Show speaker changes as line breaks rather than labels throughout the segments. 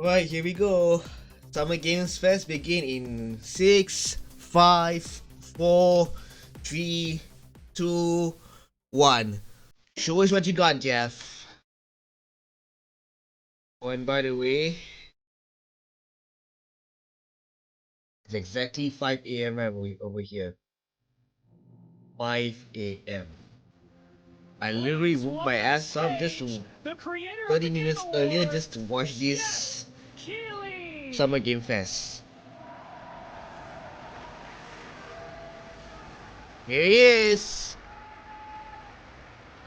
Alright, here we go. Summer Games Fest begin in 6, 5, 4, 3, 2, 1. Show us what you got, Jeff. Oh, and by the way, it's exactly 5 a.m. over here. 5 a.m. I literally woke my ass up just to 30 minutes earlier just to watch this Summer Game Fest. Here he is!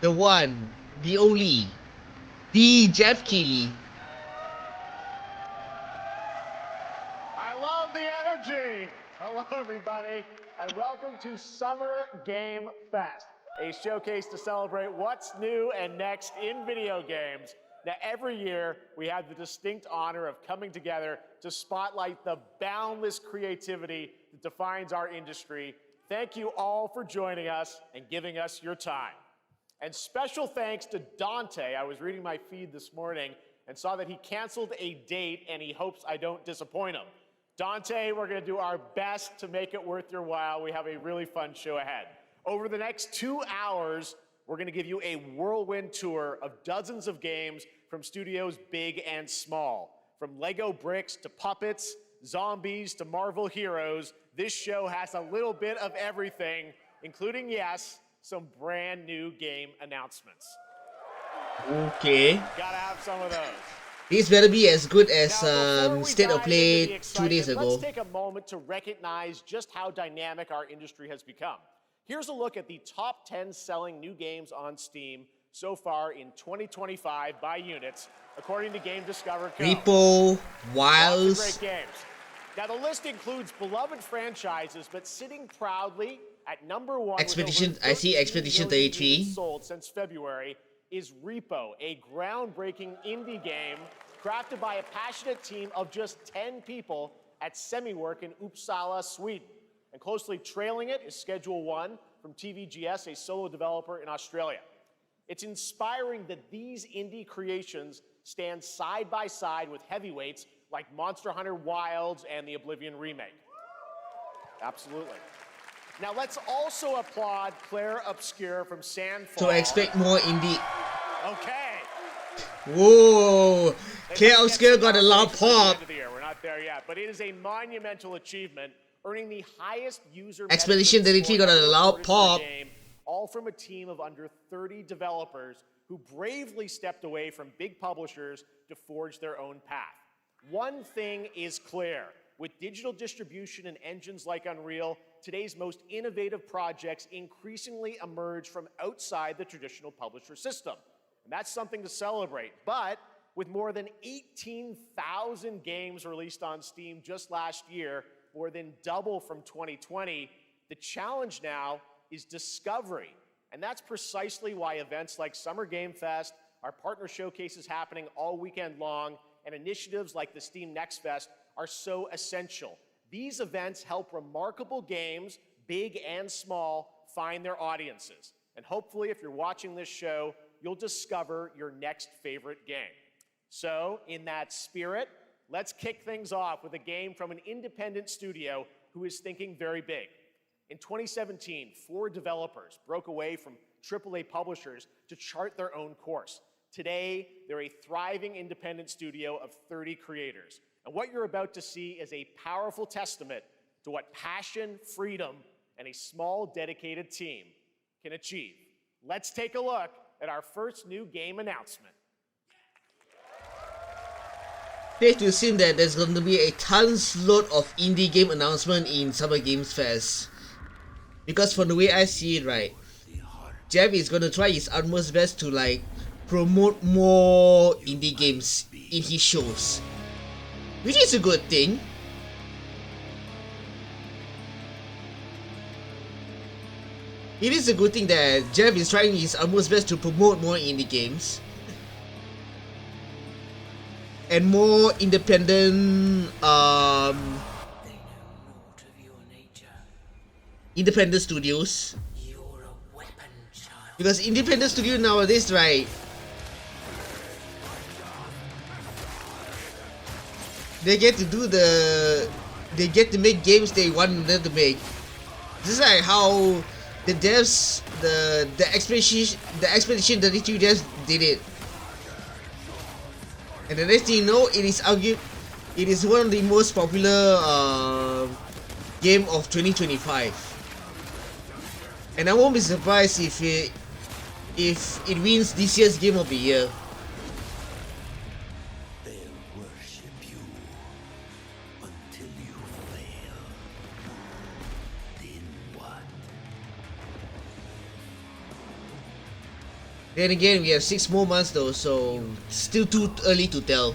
The one, the only, the Jeff Keighley.
I love the energy. Hello, everybody, and welcome to Summer Game Fest, a showcase to celebrate what's new and next in video games. Now, every year, we have the distinct honor of coming together to spotlight the boundless creativity that defines our industry. Thank you all for joining us and giving us your time. And special thanks to Dante. I was reading my feed this morning and saw that he canceled a date and he hopes I don't disappoint him. Dante, we're going to do our best to make it worth your while. We have a really fun show ahead. Over the next 2 hours, we're going to give you a whirlwind tour of dozens of games from studios big and small. From Lego bricks to puppets, zombies to Marvel heroes, this show has a little bit of everything, including, yes, some brand new game announcements.
Okay.
Gotta have some of those.
This better be as good as
Now,
State of Play 2 days
let's
ago.
take a moment to recognize just how dynamic our industry has become. Here's a look at the top 10 selling new games on Steam so far in 2025 by units, according to Game Discover Co.
Repo,
Lots
Wilds.
of great games. Now, the list includes beloved franchises, but sitting proudly at number one
Expedition,
with over
I see
13
Expedition
million
33.
units sold since February is Repo, a groundbreaking indie game crafted by a passionate team of just 10 people at Semiwork in Uppsala, Sweden. And closely trailing it is Schedule 1 from TVGS, a solo developer in Australia. It's inspiring that these indie creations stand side by side with heavyweights like Monster Hunter Wilds and the Oblivion remake. Absolutely. Now let's also applaud Claire Obscure from Sandfall.
So I expect more indie.
Okay.
Whoa! Claire Obscure got a loud pop.
We're not there yet, but it is a monumental achievement, earning the highest user
Expedition
Metacritic
33 got a
score
loud
recorded for a
pop.
game, all from a team of under 30 developers who bravely stepped away from big publishers to forge their own path. One thing is clear. With digital distribution and engines like Unreal, today's most innovative projects increasingly emerge from outside the traditional publisher system. And that's something to celebrate. But with more than 18,000 games released on Steam just last year, more than double from 2020, the challenge now is discovery. And that's precisely why events like Summer Game Fest, our partner showcases happening all weekend long, and initiatives like the Steam Next Fest are so essential. These events help remarkable games, big and small, find their audiences. And hopefully, if you're watching this show, you'll discover your next favorite game. So, in that spirit, let's kick things off with a game from an independent studio who is thinking very big. In 2017, 4 developers broke away from AAA publishers to chart their own course. Today, they're a thriving independent studio of 30 creators. And what you're about to see is a powerful testament to what passion, freedom, and a small, dedicated team can achieve. Let's take a look at our first new game announcement.
Safe to assume that there's going to be a tons load of indie game announcement in Summer Games Fest. Because from the way I see it, right, Jeff is going to try his utmost best to like promote more indie games in his shows, which is a good thing. It is a good thing that Jeff is trying his utmost best to promote more indie games and more independent independent studios. Because independent studio nowadays, right, they get to do they get to make games they want them to make. This is like how the devs, the expedition 32 devs did it. And the next thing you know, it is one of the most popular game of 2025. And I won't be surprised if it wins this year's Game of the Year. Then again, we have 6 more months though, so still too early to tell.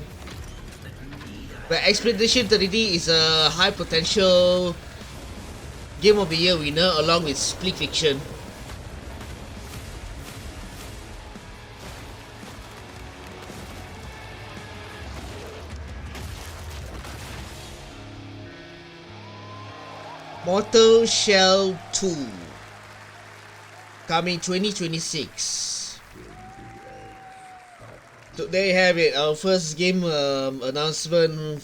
But Expedition 33 is a high potential Game of the Year winner along with Split Fiction. Mortal Shell 2 coming 2026. So there you have it, our first game announcement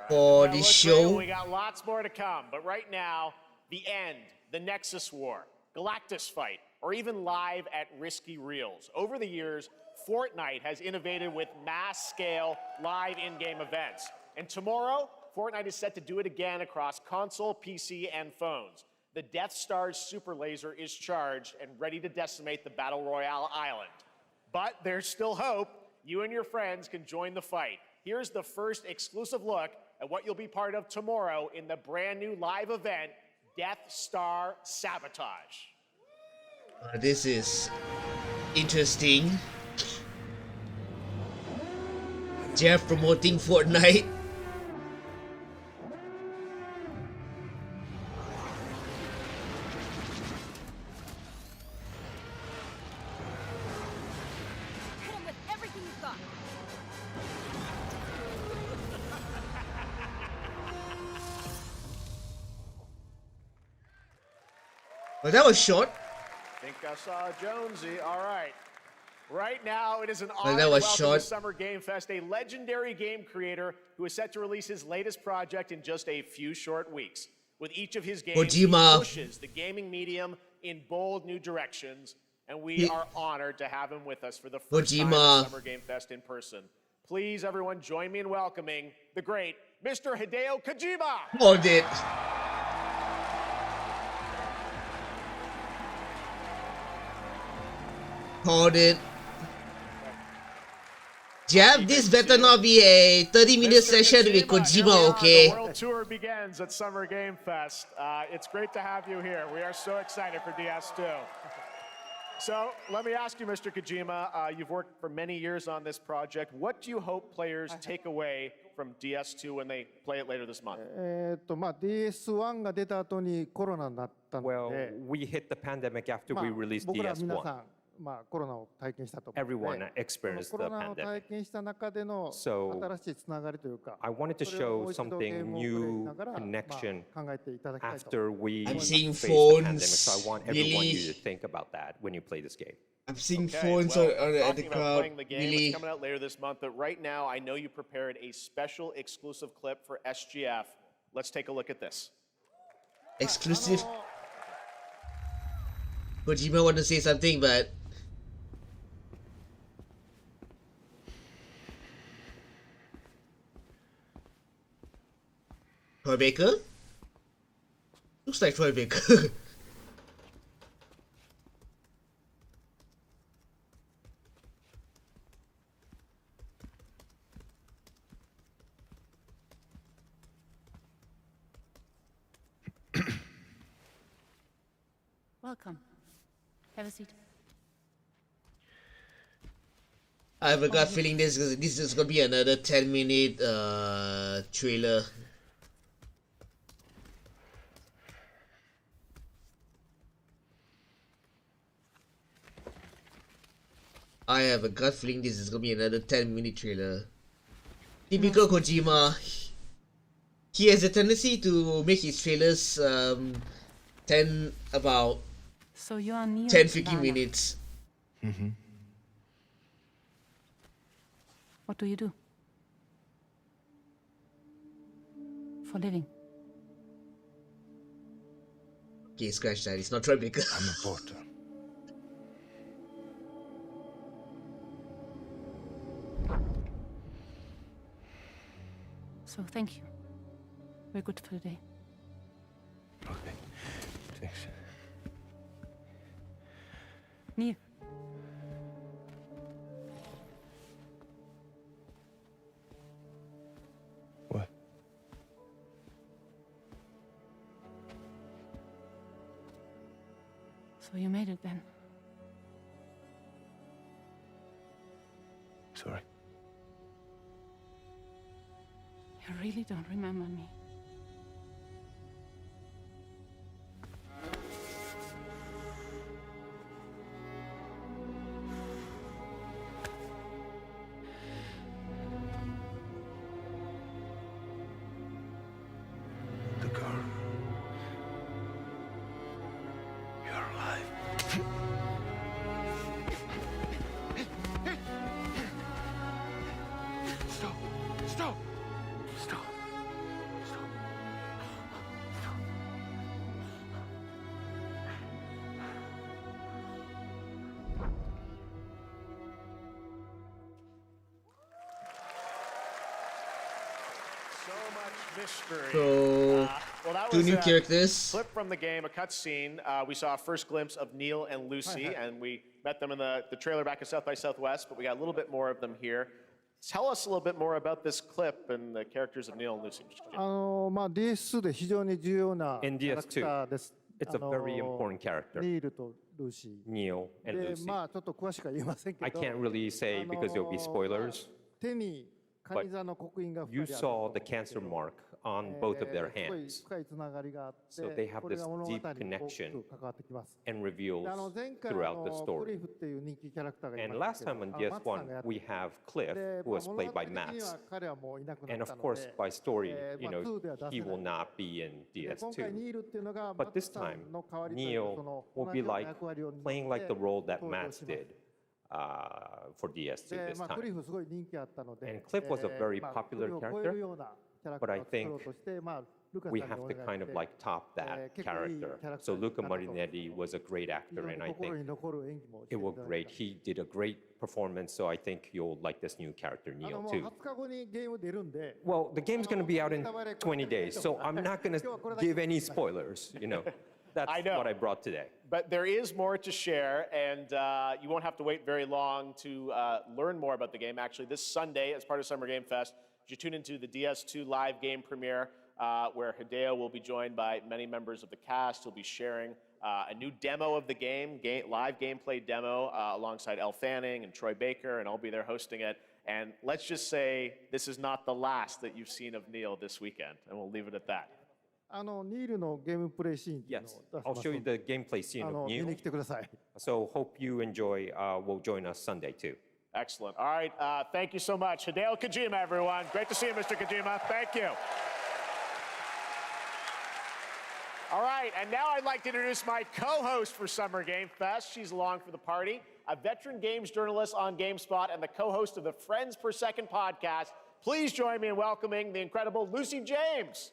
for this show.
We got lots more to come, but right now, the end, the Nexus War, Galactus Fight, or even live at Risky Reels. Over the years, Fortnite has innovated with mass-scale live in-game events. And tomorrow, Fortnite is set to do it again across console, PC, and phones. The Death Star's super laser is charged and ready to decimate the Battle Royale island. But there's still hope. You and your friends can join the fight. Here's the first exclusive look at what you'll be part of tomorrow in the brand new live event, Death Star Sabotage.
This is interesting. Jeff promoting Fortnite. Well, that was short.
I think I saw Jonesy. All right. Right now, it is an
Well,
honor
that
to
was
welcome
short.
to Summer Game Fest a legendary game creator who is set to release his latest project in just a few short weeks. With each of his games,
Kojima.
he pushes the gaming medium in bold new directions, and we are honored to have him with us for the first time at Summer Game Fest in person. Please, everyone, join me in welcoming the great Mr. Hideo Kojima.
Hold it. Hold it. Jeff, this better not be a 30-minute session with Kojima, okay?
The world tour begins at Summer Game Fest. It's great to have you here. We are so excited for DS2. So let me ask you, Mr. Kojima, you've worked for many years on this project. What do you hope players take away from DS2 when they play it later this month?
DS1 が出た後にコロナになったの
Well,
で、
we hit the pandemic after we released
僕ら皆さ
DS1.
ん、コロナを体験したと思うの
Everyone
で、
experienced
コ
the
ロナを体
pandemic.
験した中での
So,
新しいつながりというか、
I wanted to
それをも
show
う一度ゲー
something
ムをプレイし
new,
ながら、
connection
考えていただきたいと。
after we
I'm seeing
faced the pandemic.
phones,
So I want everyone
really.
you to think about that when you play this game.
I'm seeing
Okay,
phones
well,
at the
talking about
crowd.
playing the game,
Really?
it's coming out later this month, but right now I know you prepared a special exclusive clip for SGF. Let's take a look at this.
Exclusive. Kojima want to say something, but Troy Baker? Looks like Troy Baker.
Welcome. Have a seat.
I have a gut feeling this is gonna be another 10-minute trailer. I have a gut feeling this is gonna be another 10-minute trailer. Typical Kojima. He has a tendency to make his trailers about
So you are Neo
10-15
Lana.
minutes.
What do you do? for a living?
Okay, scratch that. It's not Trollmaker.
I'm a porter.
So thank you. We're good for the day.
Okay. Thanks.
Neil.
What?
So you made it then.
Sorry.
You really don't remember me.
The girl. You're alive. Stop. Stop. Stop. Stop. Stop.
So much mystery.
So,
Well, that
two
was
new
a
characters.
clip from the game, a cutscene. We saw a first glimpse of Neil and Lucy, and we met them in the trailer back at South by Southwest, but we got a little bit more of them here. Tell us a little bit more about this clip and the characters of Neil and Lucy.
DS2 で非常に重要なキ
In
ャラクターです。
It's a very important character,
ニールとルーシ
Neil
ー。
and
で、
Lucy.
まあちょっと詳しくは言えませんけ
I
ど、
can't really say because there'll be spoilers.
手にカニ座の刻印が
You
2人ある
saw the cancer mark on both of their
すごい
hands
深いつながりがあって
So they have
これが
this
物語に
deep
大き
connection
く関わってきます。
and
で
reveals
前回
throughout the
クリ
story.
フっていう人気キャラクターがい
And
ま
last
したけ
time
ど
on
マツさん
DS1,
がやって
we have Cliff,
で
who was
物
played
語
by
的には
Max.
彼はもういなくな
And
った
of
の
course,
で
by story,
まあ 2では出せ
he
ない
will not be in
で今回
DS2.
ニールっていうのが
But
マ
this
ツさ
time,
んの代わりというか
Neil
その
will
同 be
じ
ような
like
役割を担って
playing like the role that
登場
Max
します
did for DS2
で
this
まあクリ
time.
フすごい人気あったので
And Cliff was a very
まあ
popular
クリフを超え
character,
るようなキャラク
but
タ
I
ーを作ろ
think
うとしてまあルカさん
we
に
have
お
to
願い
kind
し
of
て
like top that
結構いいキャ
character.
ラクター
So
に
Luca
なったと
Marinetti was a great
非
actor,
常に
and I
心
think
に残る演技もして
it
いた
was
だい
great.
た
He did a great performance, so I think you'll like this new character,
も
Neil,
う
too.
20日後にゲーム出るんで
Well, the game's going to be out in 20 days, so I'm not going to give any spoilers, you know. That's
I know.
what I brought today.
But there is more to share, and you won't have to wait very long to learn more about the game. Actually, this Sunday, as part of Summer Game Fest, you tune into the DS2 live game premiere, where Hideo will be joined by many members of the cast. He'll be sharing a new demo of the game, live gameplay demo, alongside Elle Fanning and Troy Baker, and I'll be there hosting it. And let's just say this is not the last that you've seen of Neil this weekend, and we'll leave it at that.
ニールのゲームプレイシーンっていうの
Yes,
を出し
I'll
ます
show you
ので
the gameplay scene of
見に
Neil.
来てください
So hope you enjoy. Will join us Sunday too.
Excellent. All right, thank you so much. Hideo Kojima, everyone. Great to see you, Mr. Kojima. Thank you. All right, and now I'd like to introduce my co-host for Summer Game Fest. She's along for the party, a veteran games journalist on GameSpot and the co-host of the Friends Per Second podcast. Please join me in welcoming the incredible Lucy James.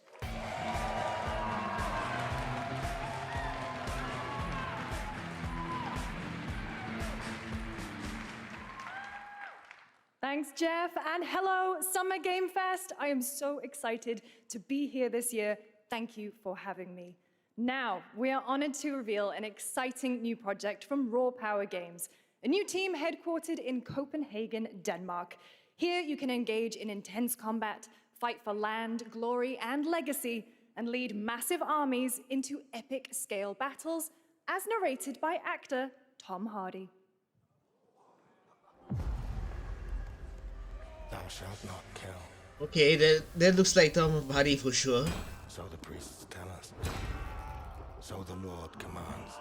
Thanks, Jeff, and hello, Summer Game Fest. I am so excited to be here this year. Thank you for having me. Now, we are honored to reveal an exciting new project from Raw Power Games, a new team headquartered in Copenhagen, Denmark. Here, you can engage in intense combat, fight for land, glory, and legacy, and lead massive armies into epic scale battles, as narrated by actor Tom Hardy.
Thou shalt not kill.
Okay, that looks like Tom Hardy for sure.
So the priests tell us. So the Lord commands.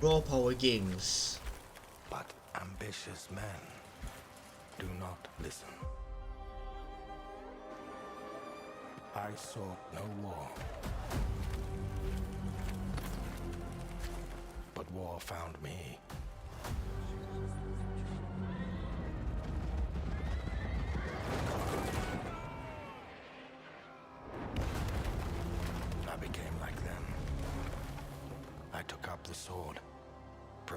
Raw Power Games.
But ambitious men do not listen. I sought no war. But war found me.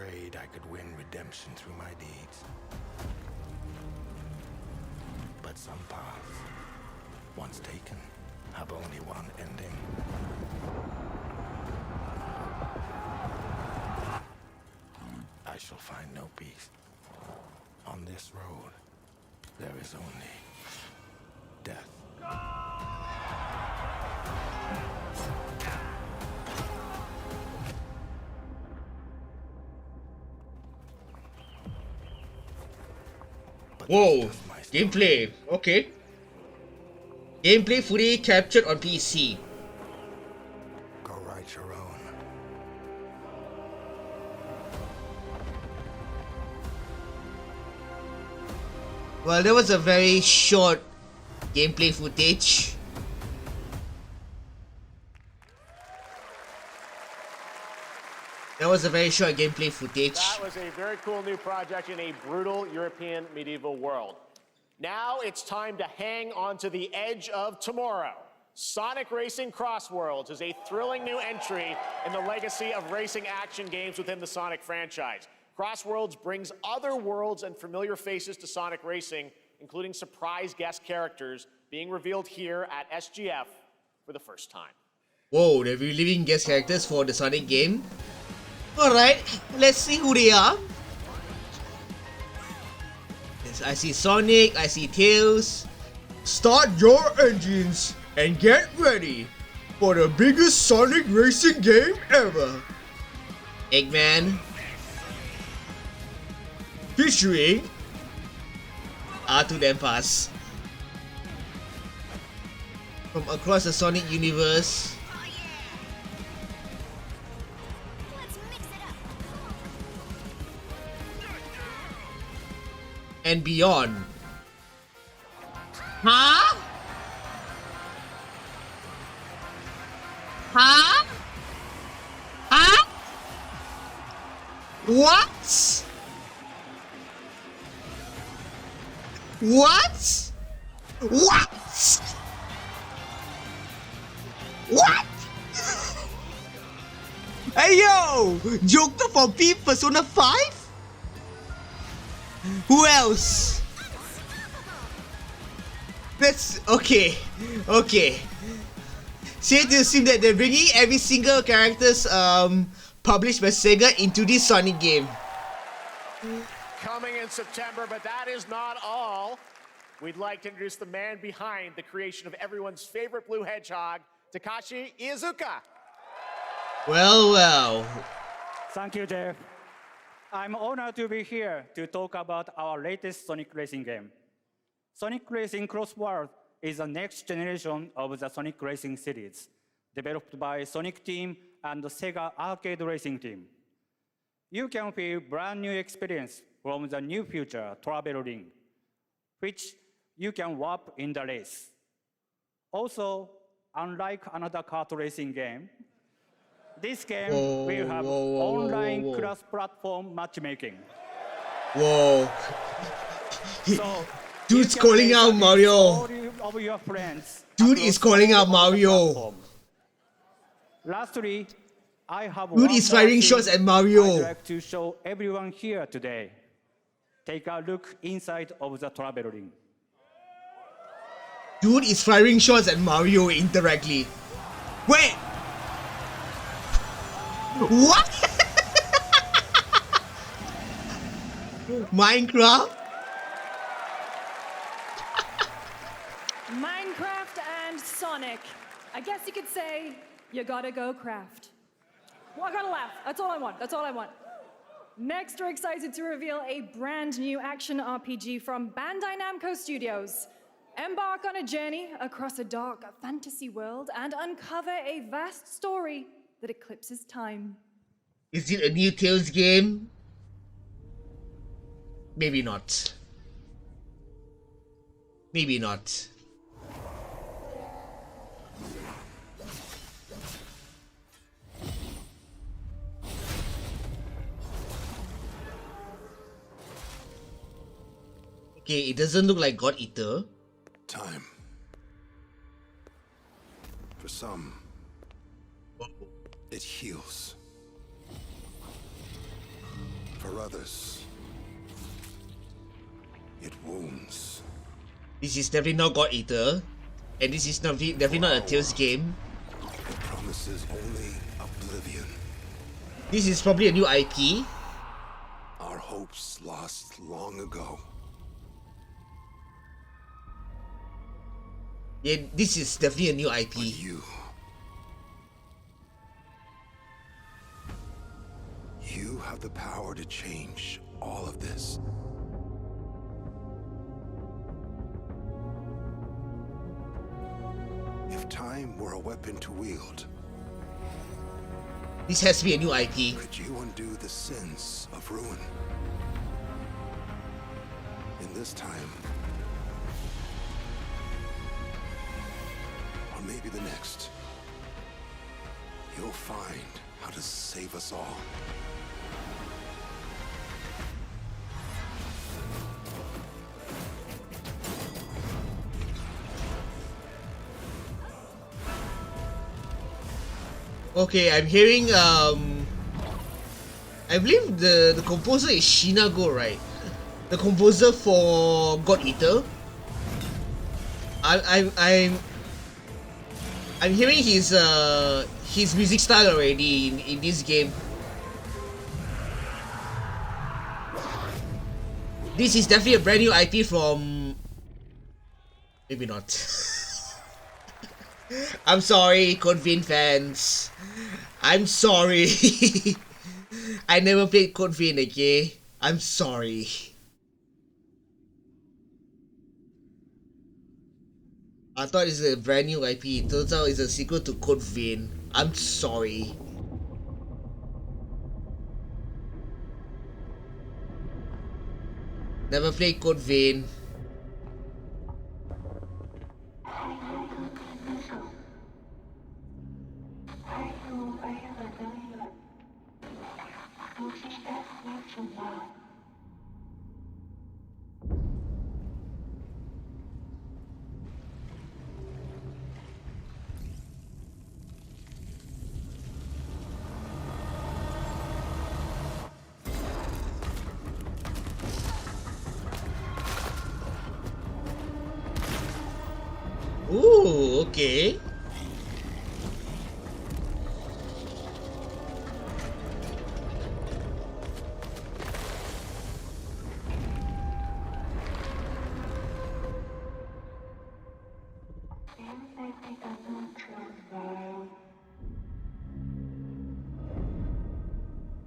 afraid I could win redemption through my deeds. But some paths, once taken, have only one ending. I shall find no peace. On this road, there is only death. But
Whoa,
that's just my story.
gameplay. Okay. Gameplay fully captured on PC.
Go write your own.
Well, there was a very short gameplay footage. That was a very short gameplay footage.
That was a very cool new project in a brutal European medieval world. Now it's time to hang on to the edge of tomorrow. Sonic Racing Crossworlds is a thrilling new entry in the legacy of racing action games within the Sonic franchise. Crossworlds brings other worlds and familiar faces to Sonic Racing, including surprise guest characters being revealed here at SGF for the first time.
Whoa, they're reliving guest characters for the Sonic game. Alright, let's see who they are. Yes, I see Sonic, I see Tails. Start your engines and get ready for the biggest Sonic racing game ever. Eggman. Featuring R2-Denpas. From across the Sonic universe. And beyond. Huh? Huh? Huh? What? What? What? What? Hey yo! Joker from Persona 5? Who else? That's okay. Okay. Safe to assume that they're bringing every single characters published by Sega into this Sonic game.
Coming in September, but that is not all. We'd like to introduce the man behind the creation of everyone's favorite blue hedgehog, Takashi Iizuka.
Well, well.
Thank you, Jeff. I'm honored to be here to talk about our latest Sonic Racing game. Sonic Racing Crossworld is the next generation of the Sonic Racing series, developed by Sonic Team and the Sega Arcade Racing Team. You can feel brand new experience from the new future travel ring, which you can warp in the race. Also, unlike another kart racing game, this game will have online cross-platform matchmaking.
Whoa.
So
Dude's
you can
calling
race
out
against
Mario.
all of your friends
Dude
across
is calling
all
out
of the
Mario.
platforms. Lastly, I have
Dude
one
is
more
firing
thing
shots at Mario.
I'd like to show everyone here today. Take a look inside of the travel ring.
Dude is firing shots at Mario indirectly. Wait! What? Minecraft?
Minecraft and Sonic. I guess you could say, you gotta go craft. Well, I gotta laugh. That's all I want. That's all I want. Next, we're excited to reveal a brand new action RPG from Bandai Namco Studios. Embark on a journey across a dark fantasy world and uncover a vast story that eclipses time.
Is it a new Tales game? Maybe not. Maybe not. Okay, it doesn't look like God Eater.
Time. For some, it heals. For others, it wounds.
This is definitely not God Eater, and this is definitely not a Tales game.
It promises only oblivion.
This is probably a new IP.
Our hopes lost long ago.
Yeah, this is definitely a new
But
IP.
you have the power to change all of this. If time were a weapon to wield,
This has to be a new IP.
could you undo the sins of ruin? In this time, or maybe the next, you'll find how to save us all.
Okay, I'm hearing I believe the composer is Shinago, right? The composer for God Eater. I'm hearing his music style already in this game. This is definitely a brand new IP from... Maybe not. I'm sorry, Code Vein fans. I'm sorry. I never played Code Vein, okay? I'm sorry. I thought it's a brand new IP. Turns out it's a sequel to Code Vein. I'm sorry. Never played Code Vein. Ooh, okay.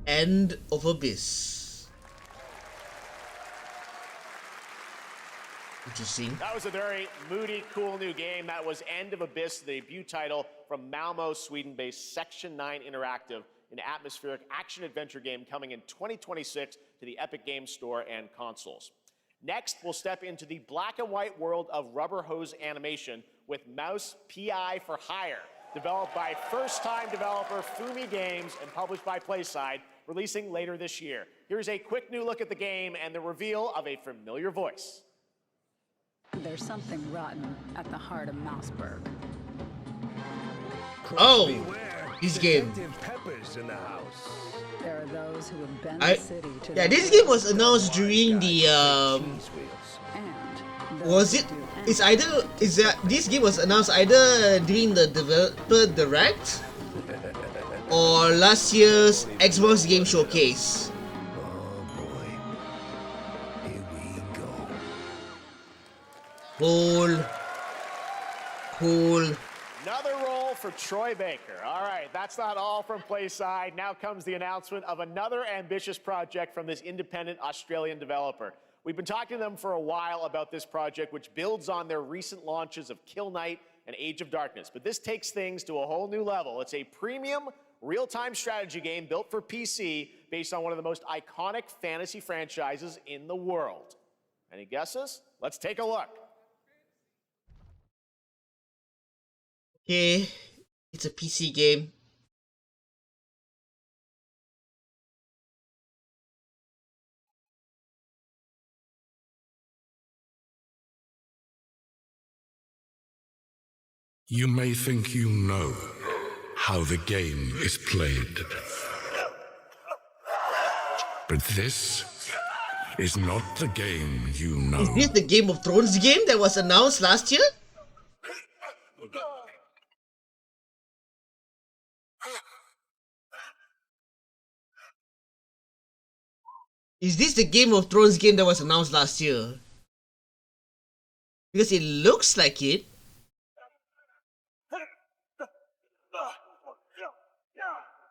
End of Abyss. Interesting.
That was a very moody, cool new game. That was End of Abyss, the debut title from Malmo, Sweden-based Section 9 Interactive, an atmospheric action-adventure game coming in 2026 to the Epic Games Store and consoles. Next, we'll step into the black and white world of rubber hose animation with Mouse PI for Hire, developed by first-time developer Fumi Games and published by PlaySide, releasing later this year. Here's a quick new look at the game and the reveal of a familiar voice.
There's something rotten at the heart of Mouseburg.
Oh, this game.
Pepper's in the house.
There are those who have been the city to
Yeah,
the
this game was announced during the
and
was it? It's either is that this game was announced either during the developer direct or last year's Xbox Game Showcase.
Oh boy. Here we go.
Cool.
Another role for Troy Baker. All right, that's not all from PlaySide. Now comes the announcement of another ambitious project from this independent Australian developer. We've been talking to them for a while about this project, which builds on their recent launches of Kill Knight and Age of Darkness. But this takes things to a whole new level. It's a premium, real-time strategy game built for PC based on one of the most iconic fantasy franchises in the world. Any guesses? Let's take a look.
Okay, it's a PC game.
You may think you know how the game is played. But this is not the game you know.
Is this the Game of Thrones game that was announced last year? Is this the Game of Thrones game that was announced last year? Because it looks like it.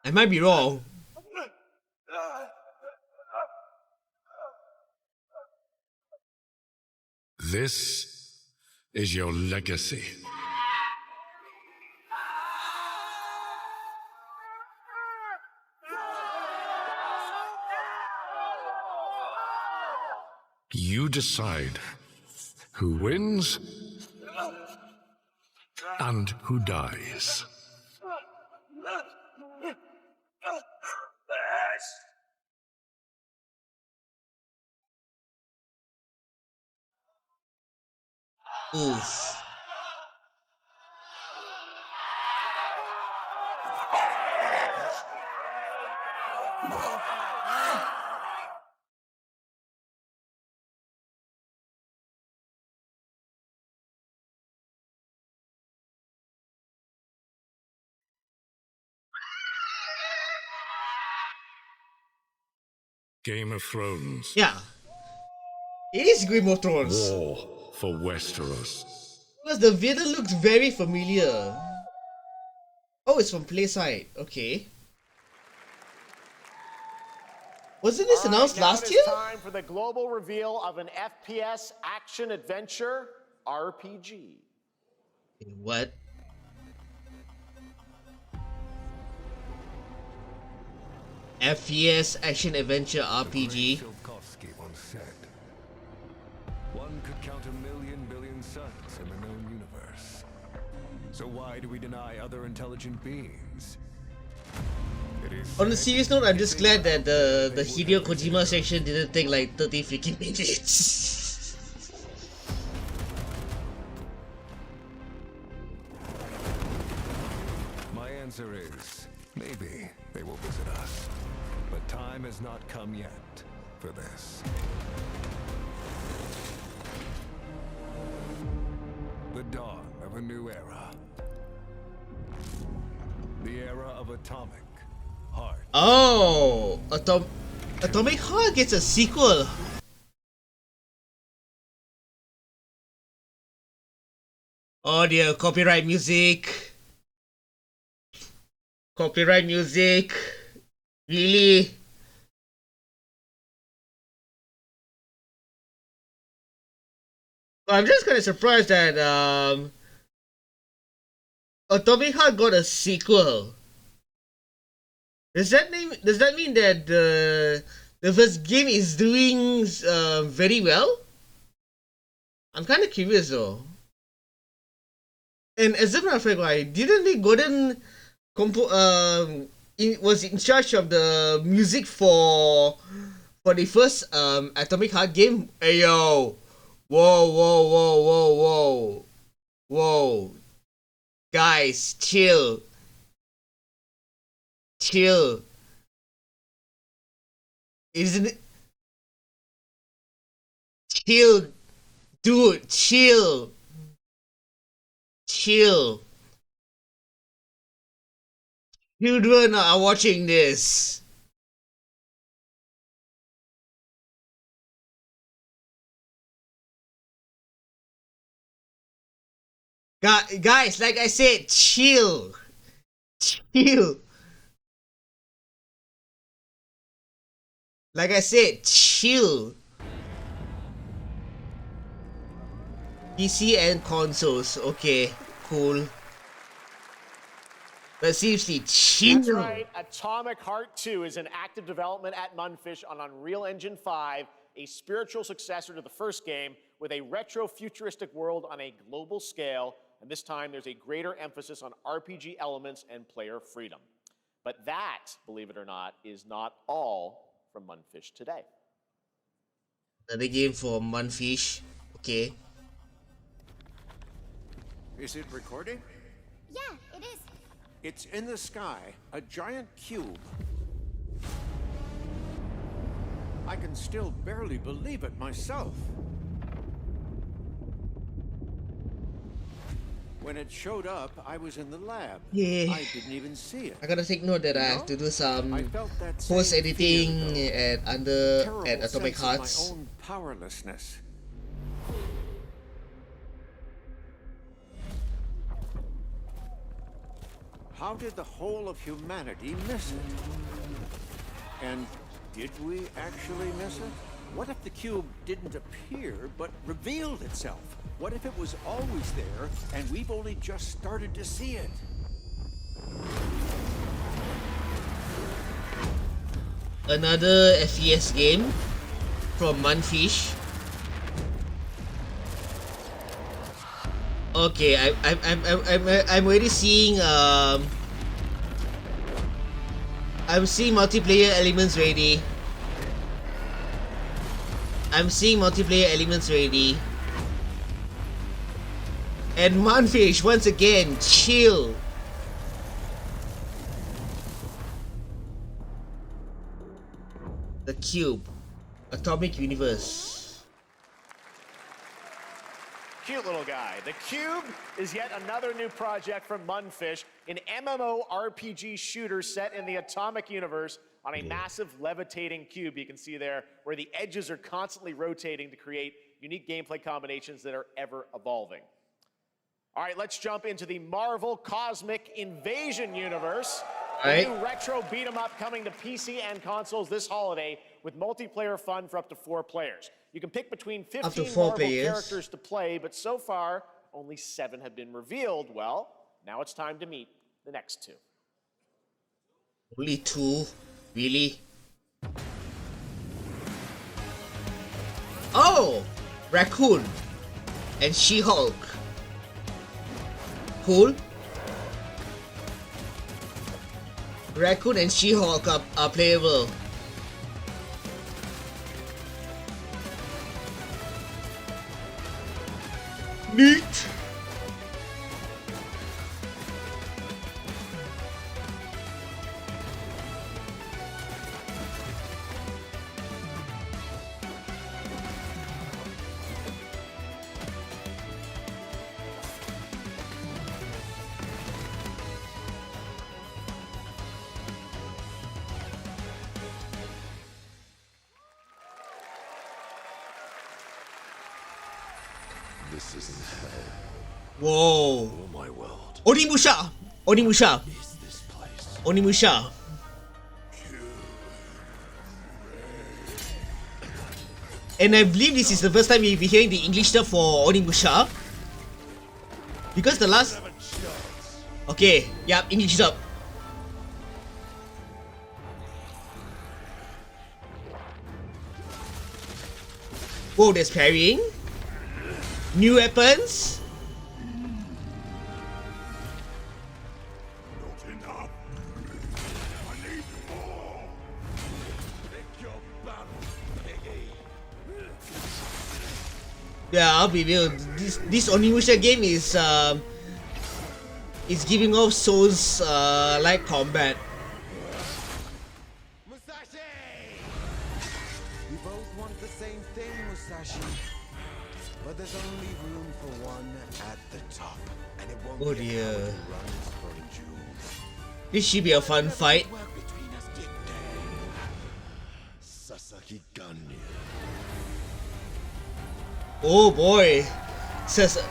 I might be wrong.
This is your legacy. You decide who wins and who dies.
Oof.
Game of Thrones.
Yeah. It is Game of Thrones.
War for Westeros.
Because the villain looks very familiar. Oh, it's from Playside. Okay. Wasn't this announced last year?
It's time for the global reveal of an FPS action adventure RPG.
What? FPS action adventure RPG.
Tsiolkovsky once said, one could count 1,000,000 billion suns in the known universe. So why do we deny other intelligent beings?
On a serious note, I'm just glad that the Hideo Kojima section didn't take like 30 freaking minutes.
My answer is, maybe they will visit us. But time has not come yet for this. The dawn of a new era. The era of atomic heart.
Oh, Atomic Heart gets a sequel. Oh dear, copyright music. Copyright music. Really? I'm just kind of surprised that Atomic Heart got a sequel. Does that mean that the first game is doing very well? I'm kind of curious though. And as a matter of fact, like, didn't the Gordon was in charge of the music for the first Atomic Heart game? Ayo, whoa, guys, chill. Isn't it? Chill, dude, chill. Children are watching this. Guys, like I said, chill. Like I said, chill. PC and consoles, okay, cool. But seriously, chill.
That's right. Atomic Heart 2 is in active development at Munfish on Unreal Engine 5, a spiritual successor to the first game with a retro-futuristic world on a global scale. And this time, there's a greater emphasis on RPG elements and player freedom. But that, believe it or not, is not all from Munfish today.
Another game for Munfish, okay.
Is it recording?
Yeah, it is.
It's in the sky, a giant cube. I can still barely believe it myself. When it showed up, I was in the lab.
Yeah.
I didn't even see it.
I gotta take note that
You
I have
know,
to do some
I felt that
post
same
editing
fear,
at
though.
at
Terrible
Atomic
sense of
Hearts.
my own powerlessness. How did the whole of humanity miss it? And did we actually miss it? What if the cube didn't appear, but revealed itself? What if it was always there, and we've only just started to see it?
Another FPS game from Munfish. Okay, I'm already seeing I'm seeing multiplayer elements ready. I'm seeing multiplayer elements ready. And Munfish once again, chill. The Cube, Atomic Universe.
Cute little guy. The Cube is yet another new project from Munfish, an MMORPG shooter set in the Atomic Universe on a massive levitating cube you can see there, where the edges are constantly rotating to create unique gameplay combinations that are ever evolving. All right, let's jump into the Marvel Cosmic Invasion universe. A new retro beat 'em up coming to PC and consoles this holiday with multiplayer fun for up to 4 players. You can pick between 15 Marvel characters to play, but so far, only 7 have been revealed. Well, now it's time to meet the next 2.
Only 2? Really? Oh! Raccoon and She-Hulk. Cool. Raccoon and She-Hulk are playable. Neat.
This isn't hell.
Whoa.
Oh my world.
Onimusha! Onimusha!
Is this place?
Onimusha. And I believe this is the first time you'll be hearing the English stuff for Onimusha. Because the last... Okay, yep, English dub. Whoa, there's parrying. New weapons.
Not enough. I need more. Pick your battle, piggy.
Yeah, I'll be real. This Onimusha game is giving off Souls like combat.
Musashi! We both want the same thing, Musashi. But there's only room for one at the top, and it won't
Oh
be a
dear.
coward who runs for jewels.
This should be a fun fight.
Work between us, did they? Sasaki Ganyu.
Oh boy. Says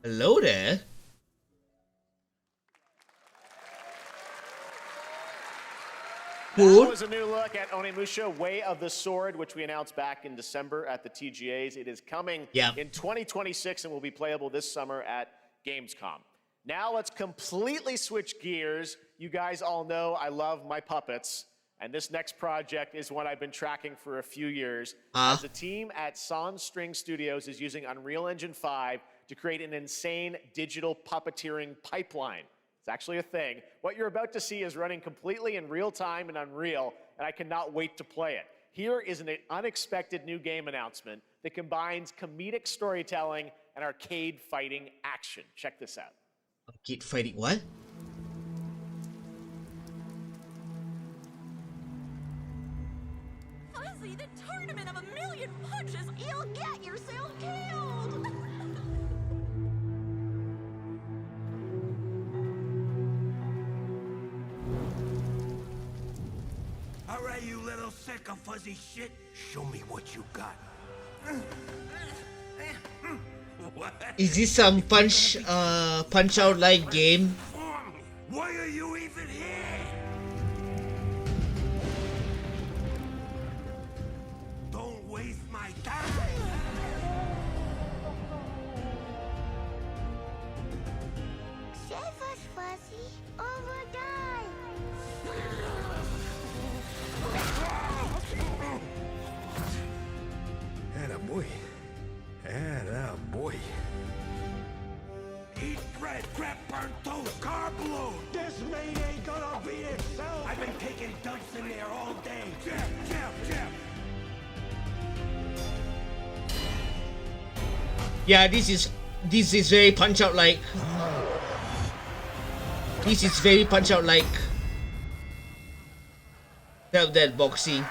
hello there.
That was a new look at Onimusha Way of the Sword, which we announced back in December at the TGAs. It is coming in 2026 and will be playable this summer at Gamescom. Now let's completely switch gears. You guys all know I love my puppets, and this next project is one I've been tracking for a few years. As the team at Sans String Studios is using Unreal Engine 5 to create an insane digital puppeteering pipeline. It's actually a thing. What you're about to see is running completely in real time in Unreal, and I cannot wait to play it. Here is an unexpected new game announcement that combines comedic storytelling and arcade fighting action. Check this out.
Arcade fighting what?
Fuzzy, the tournament of a million punches, you'll get yourself killed!
All right, you little sick of fuzzy shit. Show me what you got.
Is this some punch out like game?
Why are you even here? Don't waste my time.
Save us, Fuzzy, or we'll die.
Attaboy. Attaboy. Eat bread, grab burnt toast, carb load. This meat ain't gonna beat itself. I've been taking dumps in there all day. Jab, jab, jab.
Yeah, this is very punch out like. This is very punch out like. That boxing.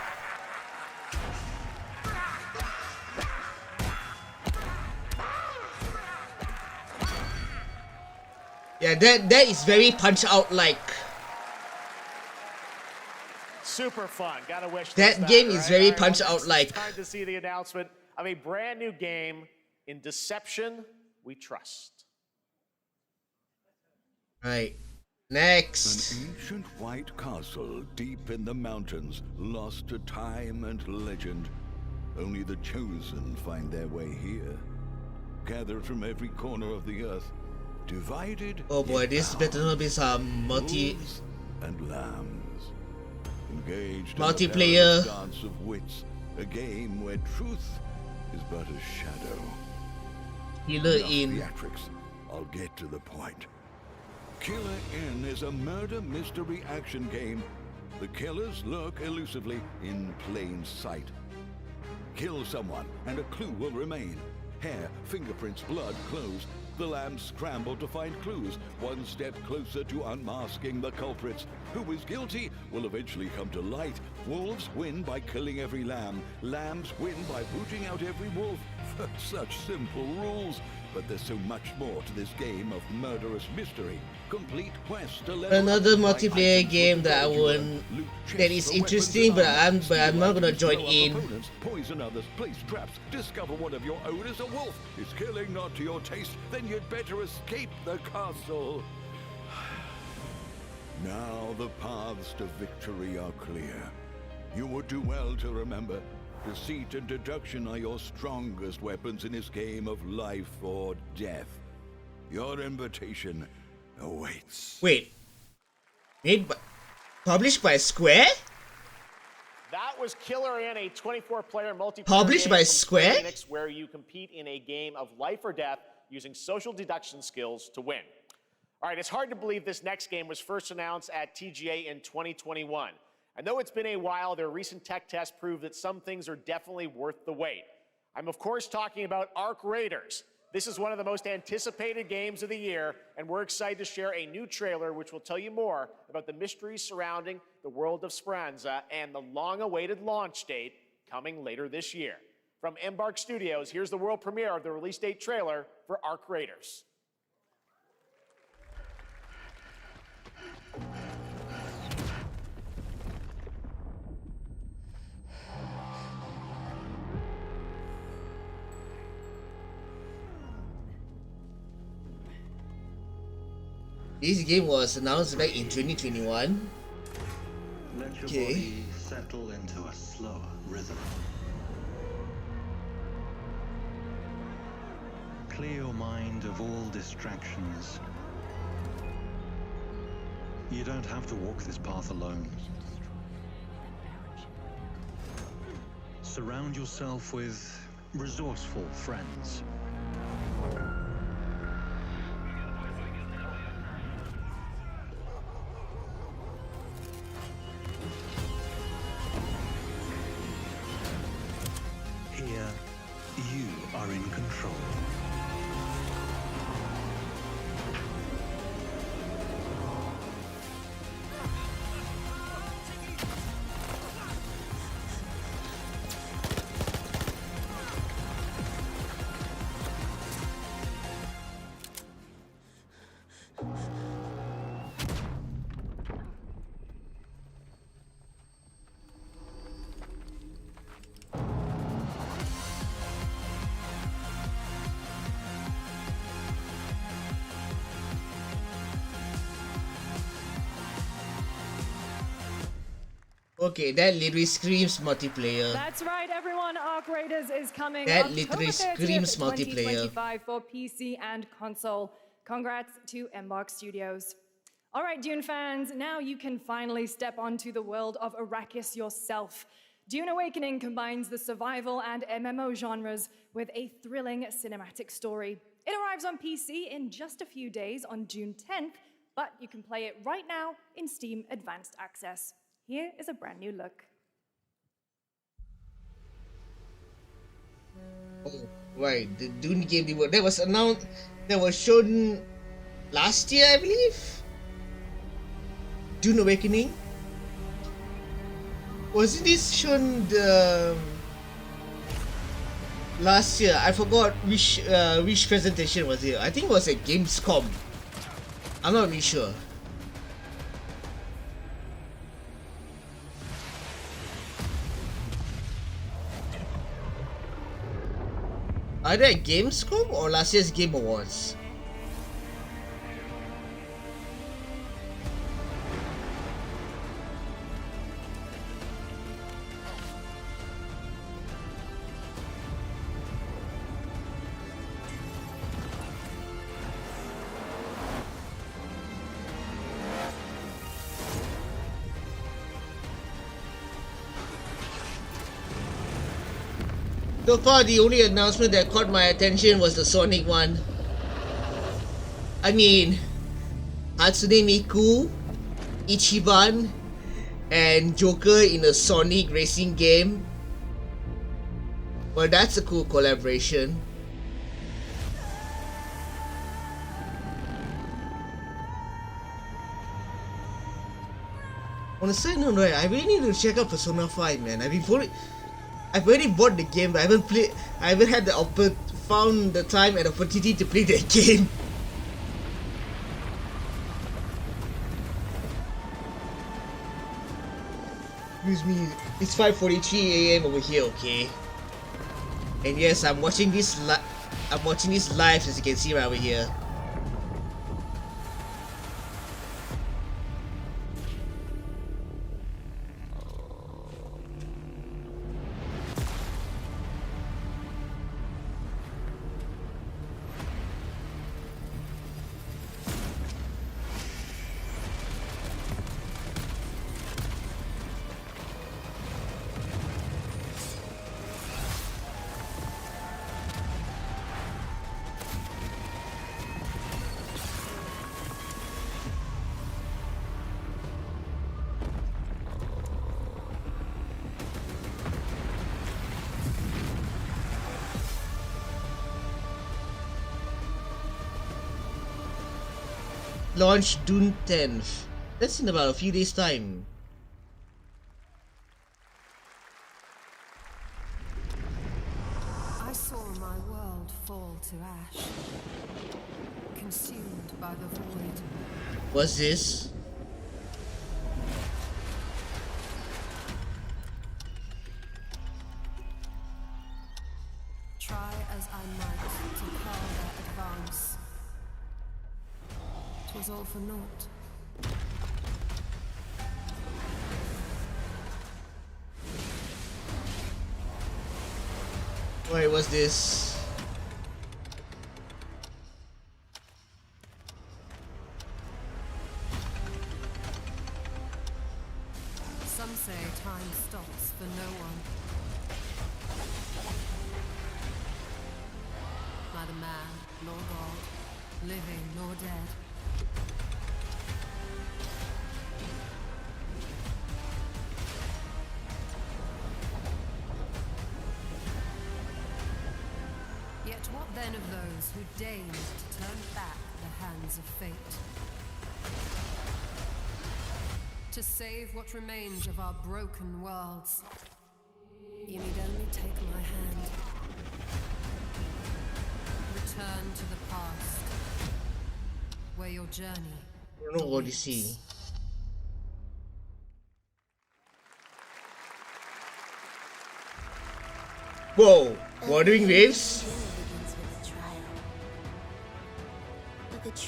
Yeah, that is very punch out like.
Super fun. Gotta wish
That
this
game
back,
is
right?
very
All right,
punch
well,
out
it's
like.
time to see the announcement of a brand new game in Deception We Trust.
Right. Next.
An ancient white castle deep in the mountains, lost to time and legend. Only the chosen find their way here. Gathered from every corner of the earth, divided.
Oh boy, this better not be some
Wolves and lambs. Engaged
Multiplayer.
in a dance of wits, a game where truth is but a shadow.
Killer
Enough
in.
theatrics. I'll get to the point. Killer In is a murder mystery action game. The killers lurk elusively in plain sight. Kill someone and a clue will remain. Hair, fingerprints, blood, clothes. The lambs scramble to find clues, one step closer to unmasking the culprits. Who is guilty will eventually come to light. Wolves win by killing every lamb. Lambs win by booting out every wolf. Such simple rules. But there's so much more to this game of murderous mystery. Complete quest to level
Another
up, find
multiplayer
items
game
with
that I
gold you
won't.
earn, loot chests
That is
for weapons
interesting,
and
but
arms,
I'm not gonna
steal
join
items,
in.
blow up opponents, poison others, place traps, discover one of your own is a wolf. Is killing not to your taste? Then you'd better escape the castle. Now the paths to victory are clear. You would do well to remember, deceit and deduction are your strongest weapons in this game of life or death. Your invitation awaits.
Wait. Made by, published by Square?
That was Killer In, a 24-player multiplayer
Published
game
by
from
Square?
Phoenix, where you compete in a game of life or death using social deduction skills to win. All right, it's hard to believe this next game was first announced at TGA in 2021. And though it's been a while, their recent tech tests prove that some things are definitely worth the wait. I'm of course talking about Arc Raiders. This is one of the most anticipated games of the year, and we're excited to share a new trailer which will tell you more about the mysteries surrounding the world of Speranza and the long-awaited launch date coming later this year. From Embark Studios, here's the world premiere of the release date trailer for Arc Raiders.
This game was announced back in 2021.
Let your
Okay.
body settle into a slower rhythm. Clear your mind of all distractions. You don't have to walk this path alone. Surround yourself with resourceful friends. control.
Okay, that literally screams multiplayer.
That's right, everyone. Arc Raiders is coming
That
October
literally
30th,
screams multiplayer.
2025 for PC and console. Congrats to Embark Studios. All right, Dune fans, now you can finally step onto the world of Arrakis yourself. Dune Awakening combines the survival and MMO genres with a thrilling cinematic story. It arrives on PC in just a few days on June 10th, but you can play it right now in Steam Advanced Access. Here is a brand new look.
Oh, right, the Dune game that was announced, that was shown last year, I believe. Dune Awakening. Wasn't this shown the last year? I forgot which presentation was it. I think it was at Gamescom. I'm not really sure. Either at Gamescom or last year's Game Awards. So far, the only announcement that caught my attention was the Sonic one. I mean, Hatsune Miku, Ichiban, and Joker in a Sonic racing game. Well, that's a cool collaboration. On a side note, right, I really need to check out Persona 5, man. I've already bought the game, but I haven't had found the time and opportunity to play that game. Excuse me, it's 5:43 AM over here, okay? And yes, I'm watching this live, as you can see right over here. Launch June 10th. That's in about a few days' time.
I saw my world fall to ash, consumed by the void.
What's this?
Try as I might to quell their advance. 'Twas all for naught.
Wait, what's this?
Some say time stops for no one. Neither man nor God, living nor dead. Yet what those who deigned to turn back the hands of fate. To save what remains of our broken worlds, you need only take my hand. Return to the past, where your journey
Odyssey. Whoa! Wuthering Waves?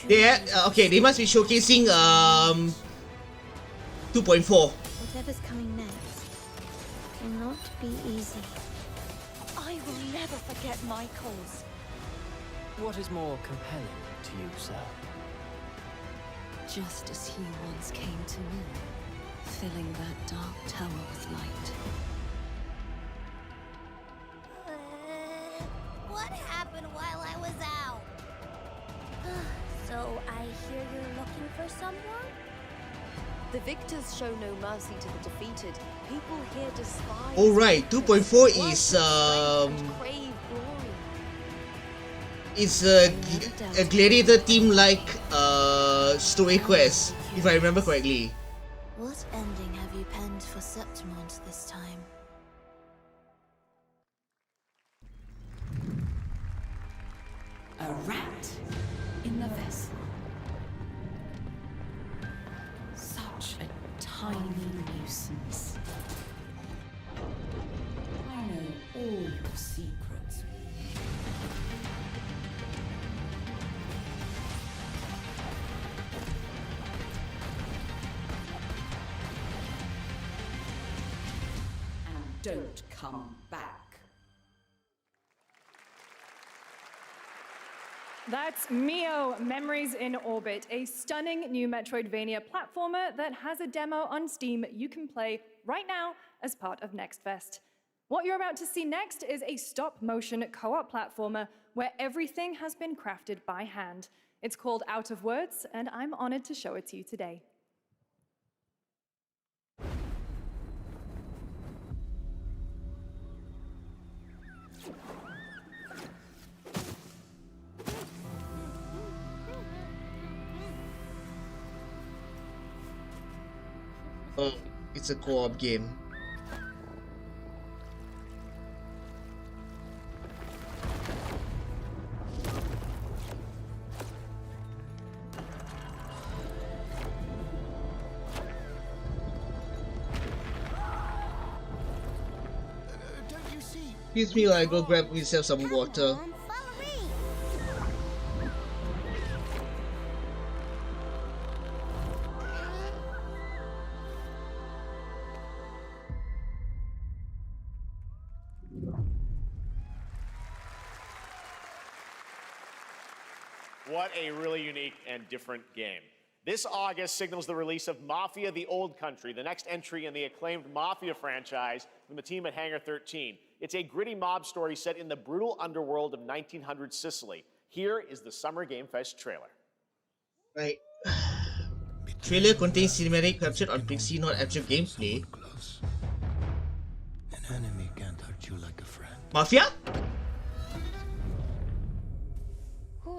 Yeah, okay, they must be showcasing 2.4.
Whatever's coming next cannot be easy.
I will never forget my cause.
What is more compelling to you, sir?
Just as he once came to me, filling that dark tower with light.
What happened while I was out? So I hear you're looking for someone?
The victors show no mercy to the defeated. People here despise.
Alright, 2.4 is
crave glory.
it's a gladiator team like story quest, if I remember correctly.
What ending have you penned for Septimont this time?
A rat in the vessel. Such a tiny nuisance. I know all your secrets. And don't come back.
That's Mio, Memories in Orbit, a stunning new Metroidvania platformer that has a demo on Steam you can play right now as part of Next Fest. What you're about to see next is a stop-motion co-op platformer where everything has been crafted by hand. It's called Out of Words, and I'm honored to show it to you today.
Oh, it's a co-op game. Excuse me while I go grab myself some water.
What a really unique and different game. This August signals the release of Mafia: The Old Country, the next entry in the acclaimed Mafia franchise from the team at Hangar 13. It's a gritty mob story set in the brutal underworld of 1900 Sicily. Here is the Summer Game Fest trailer.
Right. Trailer contains cinematic captured on Pixie, not actual gameplay.
An enemy can't hurt you like a friend.
Mafia?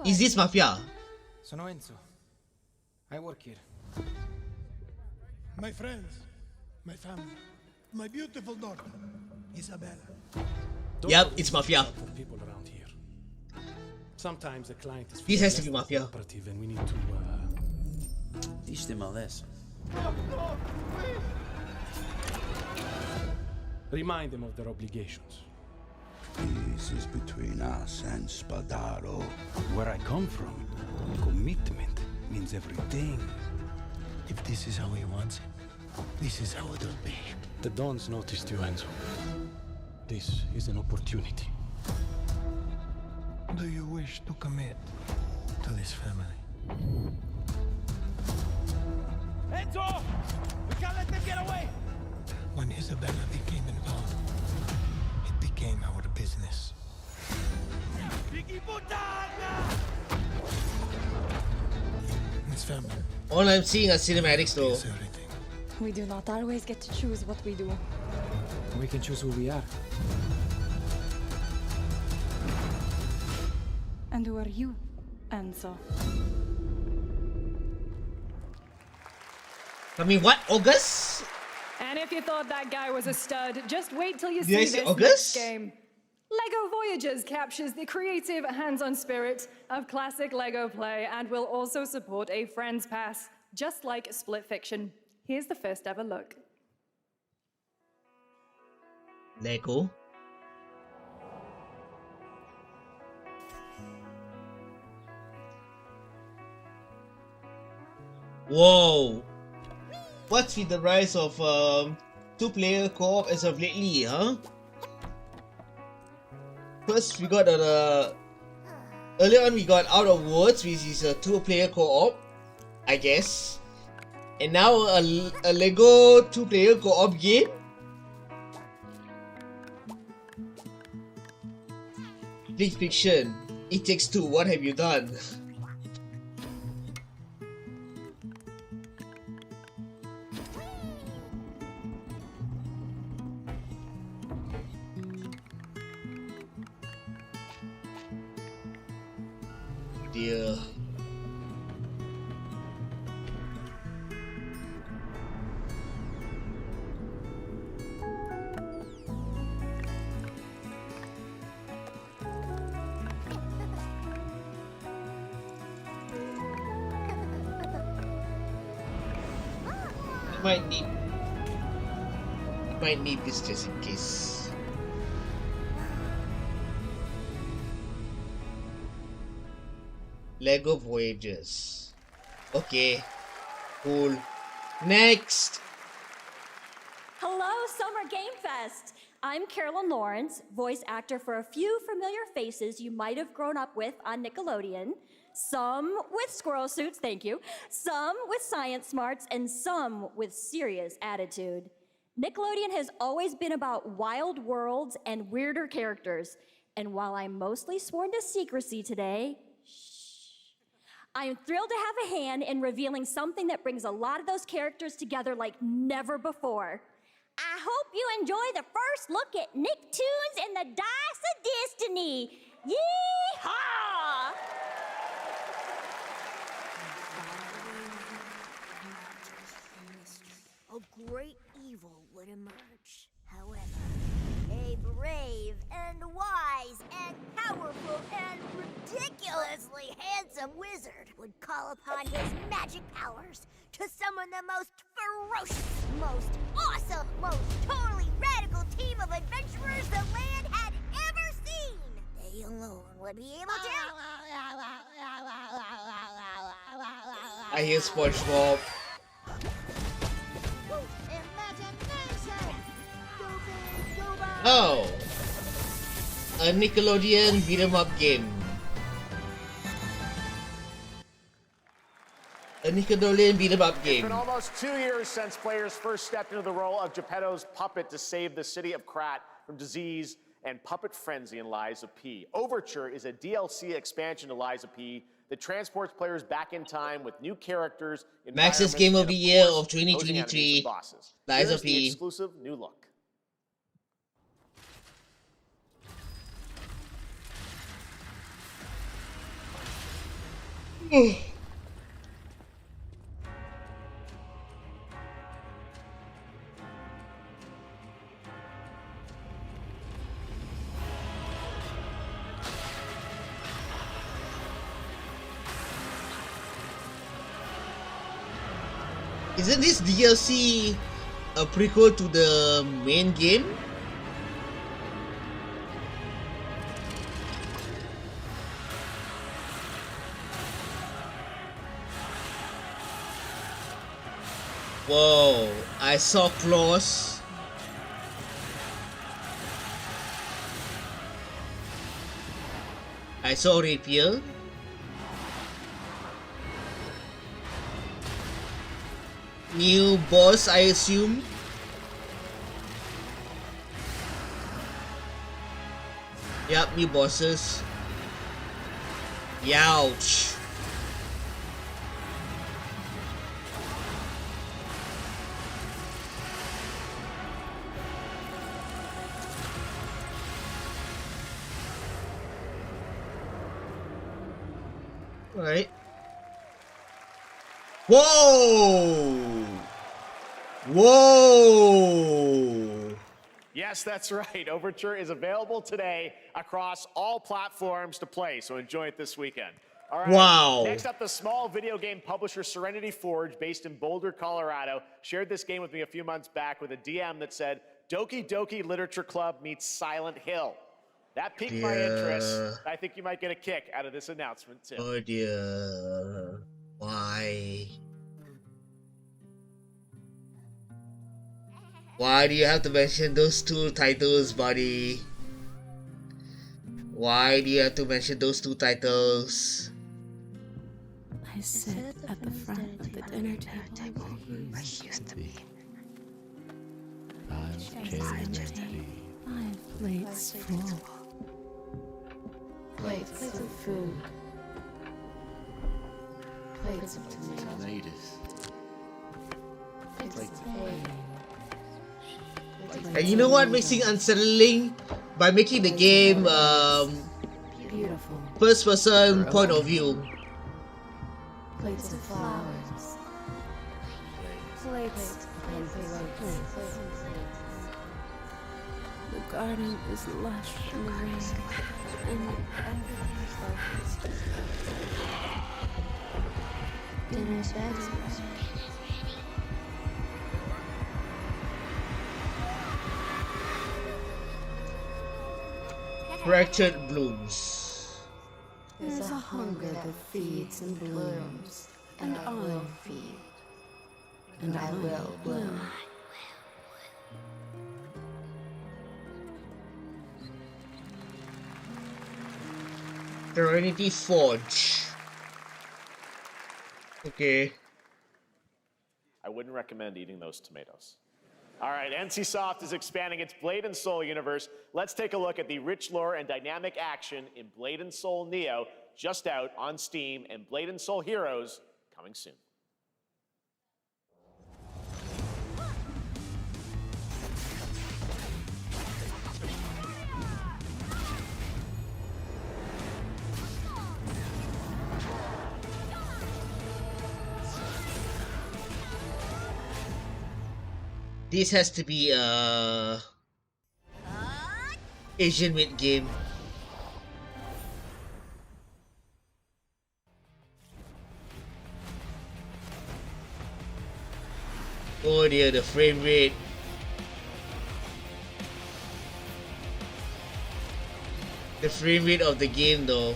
Is this Mafia?
Sono Enzo. I work here.
My friends, my family, my beautiful daughter, Isabella.
Yep, it's Mafia.
People around here. Sometimes the client is
This has to be Mafia.
operative and we need to
teach them a lesson.
Remind them of their obligations.
This is between us and Spadaro.
Where I come from, commitment means everything.
If this is how he wants it, this is how it'll be.
The Dons noticed you, Enzo. This is an opportunity.
Do you wish to commit to this family?
Enzo! We can't let them get away!
When Isabella became involved, it became our business. This family.
All I'm seeing are cinematics though.
We do not always get to choose what we do.
We can choose who we are.
And who are you, Enzo?
I mean, what? August?
And if you thought that guy was a stud, just wait till you
Did I
see
say
this
August?
next game. LEGO Voyagers captures the creative hands-on spirit of classic LEGO play and will also support a Friends Pass, just like Split Fiction. Here's the first ever look.
Lego. Whoa! What's with the rise of two-player co-op as of lately, huh? First, we got earlier on we got Out of Words, which is a two-player co-op, I guess, and now a Lego two-player co-op game. Split Fiction. It Takes Two. What have you done? Dear. Might need this just in case. Lego Voyagers. Okay. Cool. Next.
Hello, Summer Game Fest! I'm Carolyn Lawrence, voice actor for a few familiar faces you might have grown up with on Nickelodeon. Some with squirrel suits, thank you. Some with science smarts, and some with serious attitude. Nickelodeon has always been about wild worlds and weirder characters. And while I'm mostly sworn to secrecy today, I am thrilled to have a hand in revealing something that brings a lot of those characters together like never before. I hope you enjoy the first look at Nicktoons and the Dice of Destiny. Yee-haw!
A great evil would emerge. However, a brave and wise and powerful and ridiculously handsome wizard would call upon his magic powers to summon the most ferocious, most awesome, most totally radical team of adventurers the land had ever seen. They alone would be able to...
I hear SpongeBob. Oh, a Nickelodeon beat 'em up game. A Nickelodeon beat 'em up
It's
game.
been almost 2 years since players first stepped into the role of Geppetto's puppet to save the city of Krat from disease and puppet frenzy in Lies of P. Overture is a DLC expansion to Lies of P that transports players back in time with new characters,
Max's
environments,
Game of
and
the Year
course,
of
opposing enemies
2023.
and bosses.
Lies
Here's
of
the
P.
exclusive new look.
Isn't this DLC a prequel to the main game? Whoa, I saw claws. I saw rapier. New boss, I assume. Yup, new bosses. Youch. Alright. Whoa! Whoa!
Yes, that's right. Overture is available today across all platforms to play, so enjoy it this weekend. All right.
Wow.
Next up, the small video game publisher Serenity Forge, based in Boulder, Colorado, shared this game with me a few months back with a DM that said, Doki Doki Literature Club meets Silent Hill. That piqued my interest. I think you might get a kick out of this announcement, too.
Oh dear. Why? Why do you have to mention those two titles, buddy? Why do you have to mention those two titles?
I sit at the front of the dinner table where he used to be.
I've changed.
5 plates full. Plates of food. Plates of tomatoes. Plates of hay.
And you know what makes it unsettling? By making the game first person point of view.
Plates of flowers. Plates and plates. The garden is lush in the rain, and everything is focused. Dinner's ready.
Fractured blooms.
There's a hunger that feeds and blooms, and I'll feed, and I will bloom.
Serenity Forge. Okay.
I wouldn't recommend eating those tomatoes. All right, NCSoft is expanding its Blade and Soul universe. Let's take a look at the rich lore and dynamic action in Blade and Soul Neo, just out on Steam, and Blade and Soul Heroes coming soon.
This has to be a Asian mid game. Oh dear, the frame rate. The frame rate of the game though.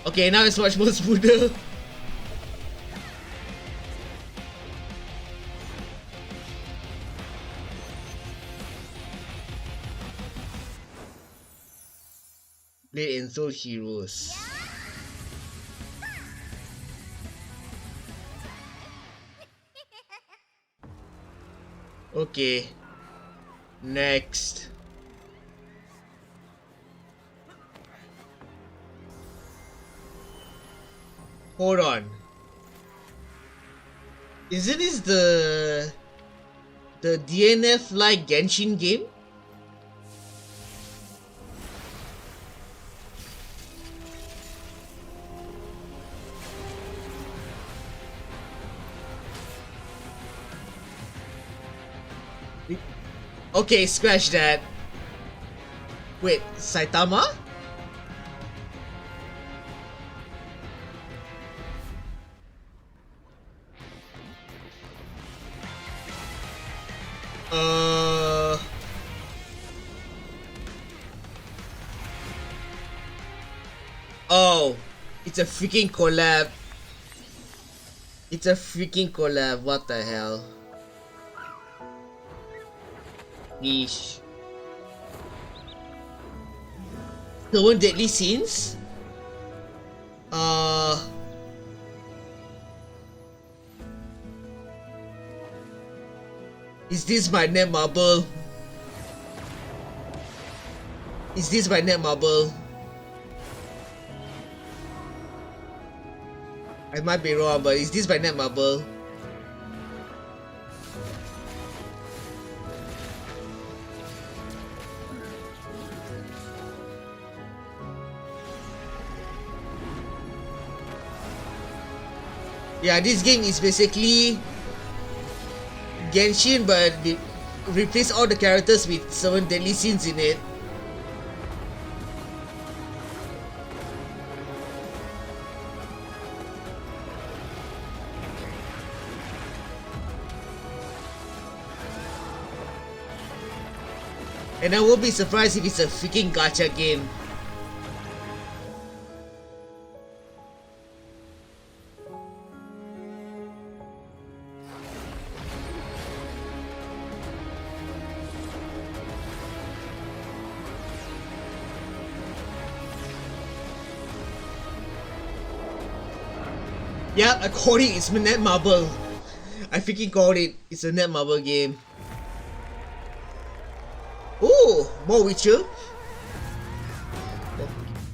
Okay, now it's much more smoother. Blade and Soul Heroes. Okay. Next. Hold on. Isn't this the DNF like Genshin game? Okay, scratch that. Wait, Saitama? Oh, it's a freaking collab. It's a freaking collab, what the hell? Yeesh. The one Deadly Sins? Is this my net marble? Is this my net marble? I might be wrong, but is this my net marble? Yeah, this game is basically Genshin, but they replace all the characters with 7 deadly sins in it. And I won't be surprised if it's a freaking gacha game. Yeah, I called it. It's Netmarble. I freaking called it. It's a Netmarble game. Ooh, more Witcher.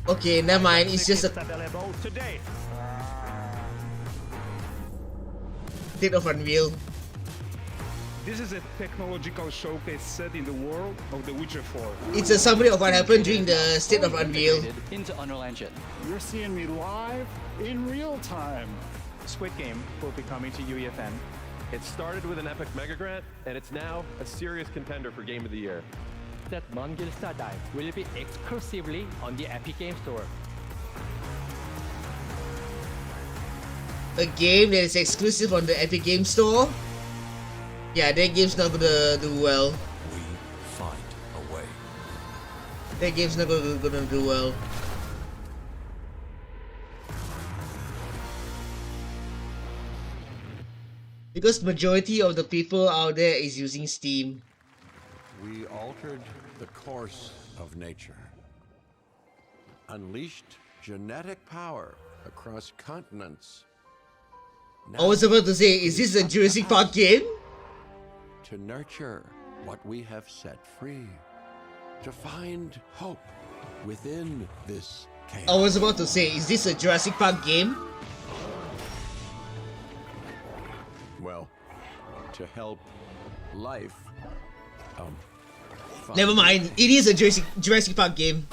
Okay, never mind. It's just a State of Unreal.
This is a technological showcase set in the world of The Witcher 4.
It's a summary of what happened during the State of Unreal.
Into Unreal Engine.
You're seeing me live in real time.
Squid Game will be coming to UEFN. It started with an epic mega grant, and it's now a serious contender for Game of the Year.
That Mongilsta Dive will be exclusively on the Epic Game Store.
A game that is exclusive on the Epic Game Store? Yeah, that game's not gonna do well.
We find a way.
That game's not gonna do well. Because majority of the people out there is using Steam.
We altered the course of nature. Unleashed genetic power across continents.
I was about to say, is this a Jurassic Park game?
To nurture what we have set free. To find hope within this chaos.
I was about to say, is this a Jurassic Park game?
Well, to help life.
Never mind, it is a Jurassic Park game.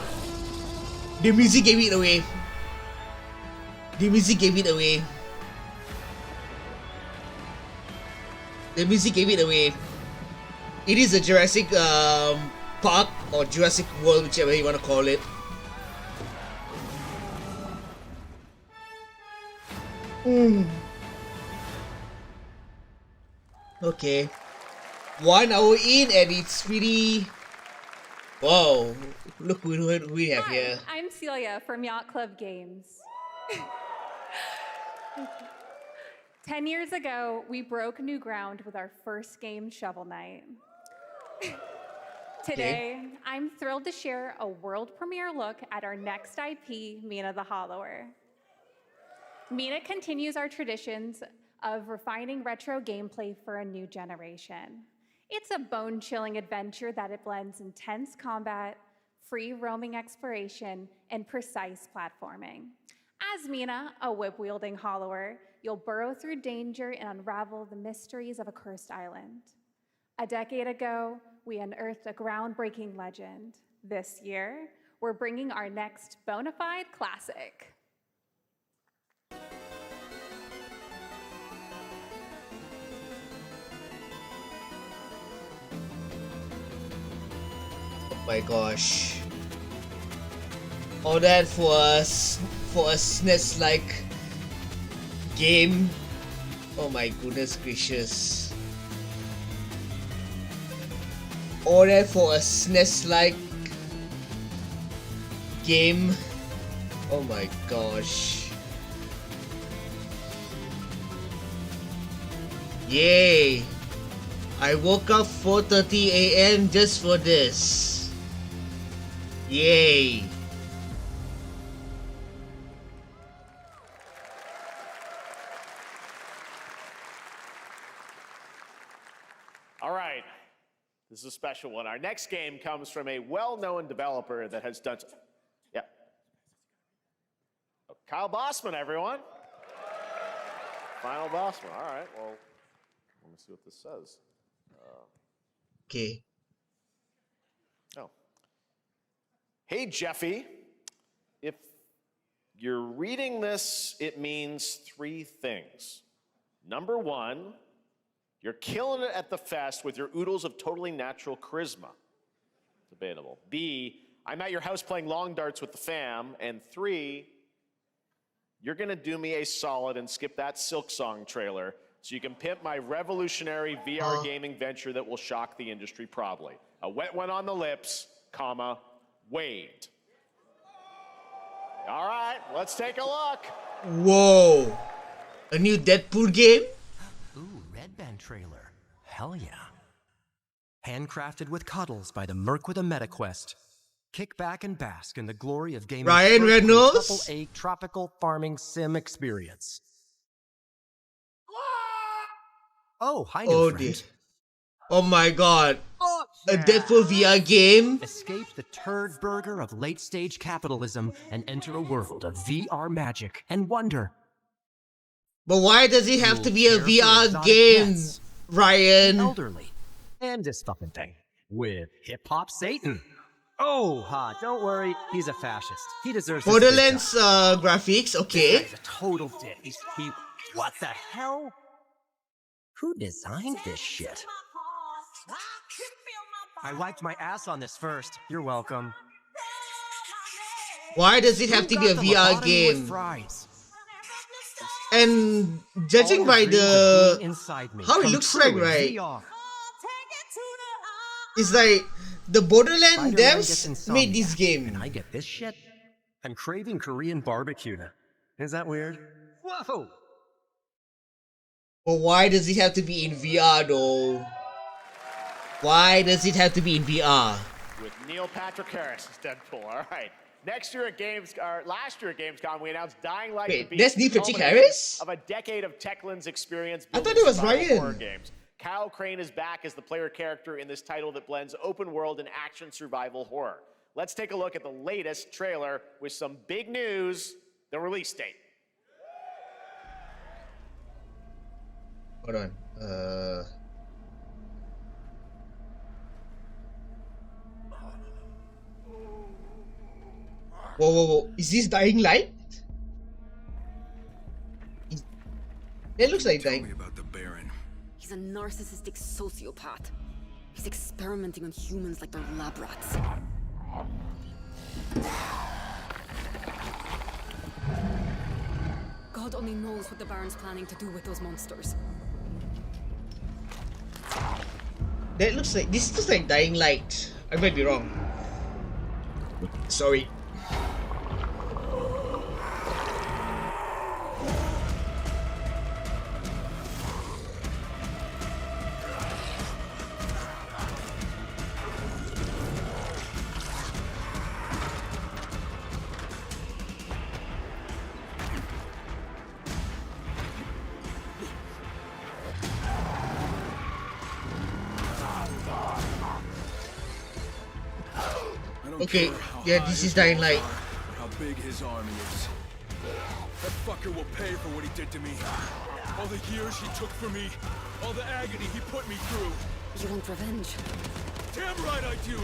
The music gave it away. The music gave it away. The music gave it away. It is a Jurassic Park or Jurassic World, whichever you want to call it. Okay. 1 hour in and it's pretty... Whoa. Look who we have here.
I'm Celia from Yacht Club Games. 10 years ago, we broke new ground with our first game, Shovel Knight. Today, I'm thrilled to share a world premiere look at our next IP, Mina the Hollower. Mina continues our traditions of refining retro gameplay for a new generation. It's a bone-chilling adventure that it blends intense combat, free roaming exploration, and precise platforming. As Mina, a whip-wielding hollower, you'll burrow through danger and unravel the mysteries of a cursed island. A decade ago, we unearthed a groundbreaking legend. This year, we're bringing our next bona fide classic.
Oh my gosh. All that for a SNES-like game. Oh my goodness gracious. All that for a SNES-like game. Oh my gosh. Yay! I woke up 4:30 a.m. just for this. Yay!
All right, this is a special one. Our next game comes from a well-known developer that has done... Yeah. Oh, Kyle Bossman, everyone. Final Bossman. All right, well, let me see what this says.
Okay.
Oh. Hey, Jeffy. If You're reading this, it means three things. Number one, you're killing it at the fest with your oodles of totally natural charisma. Debatable. B, I'm at your house playing long darts with the fam. And three, you're gonna do me a solid and skip that Silk Song trailer so you can pimp my revolutionary VR gaming venture that will shock the industry probably. A wet one on the lips, comma, Wade. All right, let's take a look.
Whoa. A new Deadpool game?
Ooh, Red Band trailer. Hell yeah. Handcrafted with cuddles by the Merc with a MetaQuest. Kick back and bask in the glory of gaming.
Ryan Reynolds?
Triple-A tropical farming sim experience. Oh, hi, new friend.
Dear. Oh my god.
Oh,
a Deadpool VR game?
Escape the turd burger of late-stage capitalism and enter a world of VR magic and wonder.
But why does it have to be a VR game, Ryan?
Elderly. And this fucking thing. With hip-hop Satan. Oh, ha, don't worry. He's a fascist. He deserves this
Borderlands graphics, okay.
This guy's a total dick. What the hell? Who designed this shit? I wiped my ass on this first. You're welcome.
Why does it have to be a VR game? And judging by the how it looks like, right? It's like the Borderlands devs made this game.
And I get this shit? I'm craving Korean barbecue. Is that weird? Whoa!
But why does it have to be in VR though? Why does it have to be in VR?
With Neil Patrick Harris as Deadpool. All right. Last year at Gamescom, we announced Dying Light.
Wait, that's Neil Patrick Harris?
Of a decade of Techland's experience.
I thought it was Ryan.
Horror games. Kyle Crane is back as the player character in this title that blends open world and action survival horror. Let's take a look at the latest trailer with some big news: the release date.
Hold on. Whoa. Is this Dying Light? It looks like Dying.
About the Baron.
He's a narcissistic sociopath. He's experimenting on humans like they're lab rats. God only knows what the Baron's planning to do with those monsters.
That looks like, this looks like Dying Light. I might be wrong. Sorry. Okay, yeah, this is Dying Light.
How big his army is. That fucker will pay for what he did to me. All the years he took from me. All the agony he put me through.
You want revenge?
Damn right I do!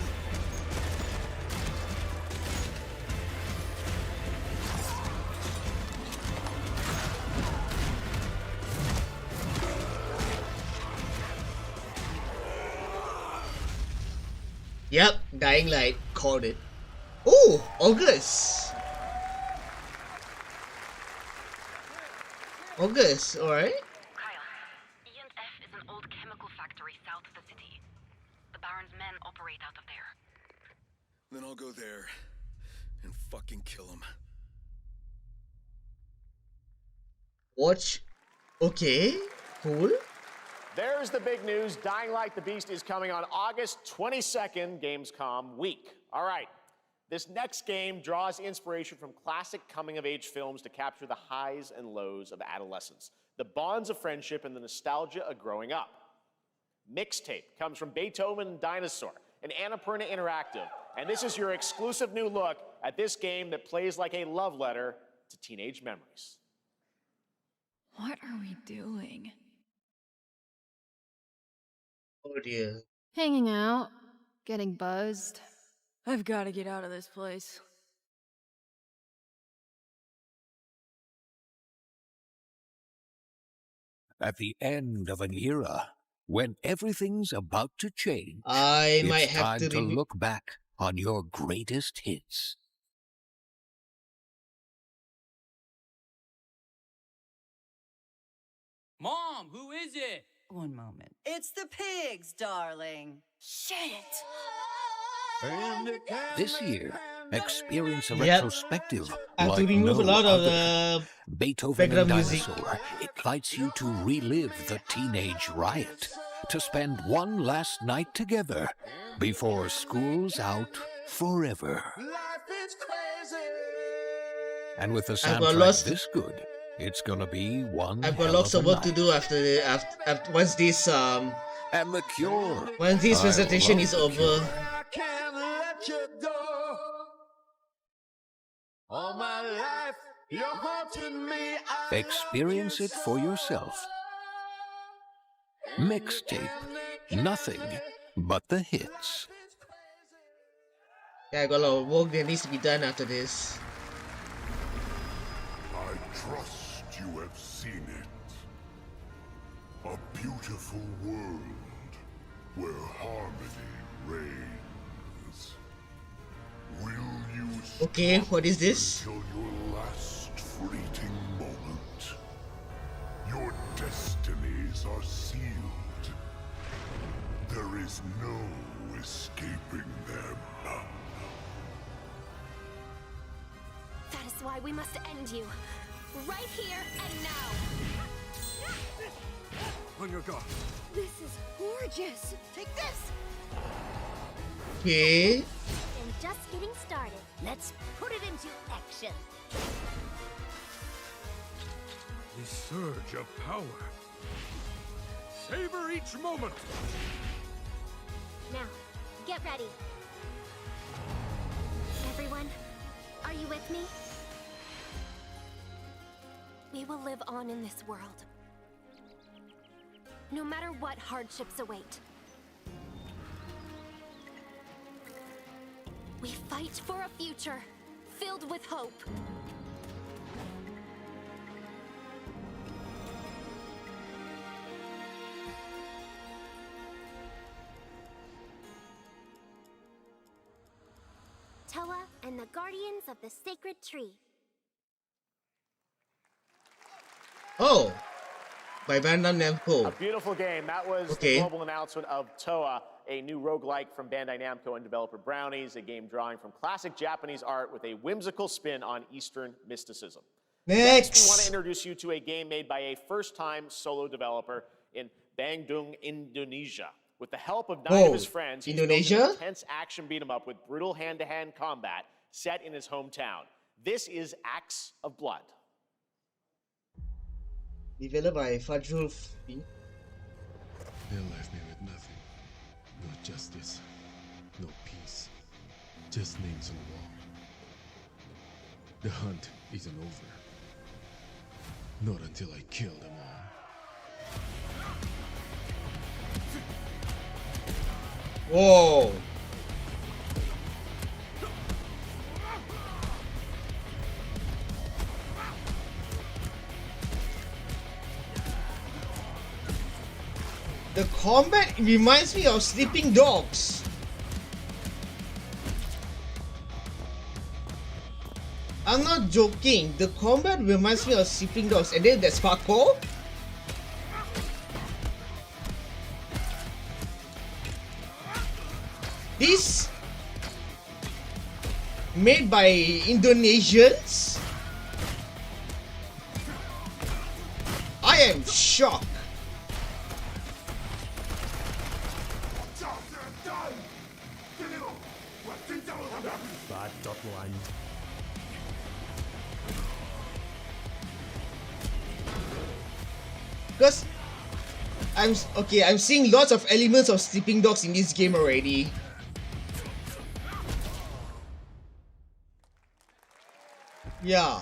Yep, Dying Light. Called it. Oh, August. August, alright.
E&F is an old chemical factory south of the city. The Baron's men operate out of there.
Then I'll go there and fucking kill him.
Watch. Okay, cool.
There's the big news. Dying Light the Beast is coming on August 22nd, Gamescom week. All right. This next game draws inspiration from classic coming-of-age films to capture the highs and lows of adolescence, the bonds of friendship, and the nostalgia of growing up. Mixtape comes from Beethoven and Dinosaur, and Annapurna Interactive, and this is your exclusive new look at this game that plays like a love letter to teenage memories.
What are we doing?
Oh dear.
Hanging out, getting buzzed. I've got to get out of this place.
at the end of an era, when everything's about to change,
I might
it's
have
time
to
to
review.
look back on your greatest hits.
Mom, who is it?
One moment. It's the pigs, darling.
Shit!
This year, experience a
Yep.
retrospective
I have to
like
remove
no
a lot of
other. Beethoven and
background music.
Dinosaur invites you to relive the teenage riot, to spend one last night together before school's out forever. And with a
I've got
soundtrack
lots to-
this good, it's gonna be one
I've got
hell
lots
of
of
a
work to
night.
do after once this
And The Cure.
once this
I
presentation
love
is
The
over.
Cure.
All my life, you're haunting me.
Experience it for yourself. Mixtape. Nothing but the hits.
Yeah, I got a lot of work that needs to be done after this.
I trust you have seen it. A beautiful world where harmony reigns. Will you
Okay, what is this?
until your last fleeting moment? Your destinies are sealed. There is no escaping them.
That is why we must end you. Right here and now.
On your guard.
This is gorgeous. Take this.
Okay.
And just getting started. Let's put it into action.
The surge of power. Savor each moment.
Now, get ready. Everyone, are you with me? We will live on in this world. No matter what hardships await. We fight for a future filled with hope. Toa and the Guardians of the Sacred Tree.
Oh, by Bandai Namco.
A beautiful game. That was
Okay.
the global announcement of Toa, a new roguelike from Bandai Namco and developer Brownies, a game drawing from classic Japanese art with a whimsical spin on Eastern mysticism.
Next,
we want to introduce you to a game made by a first-time solo developer in Bandung, Indonesia. With the help of 9 of his friends, he's built
Indonesia?
an intense action beat-em-up with brutal hand-to-hand combat set in his hometown. This is Acts of Blood.
Developed by Fajrul Fi.
They left me with nothing. No justice. No peace. Just names on the wall. The hunt isn't over. Not until I kill them all.
Whoa. The combat reminds me of Sleeping Dogs. I'm not joking. The combat reminds me of Sleeping Dogs. And then there's parkour. This made by Indonesians. I am shocked. Because I'm seeing lots of elements of Sleeping Dogs in this game already. Yeah.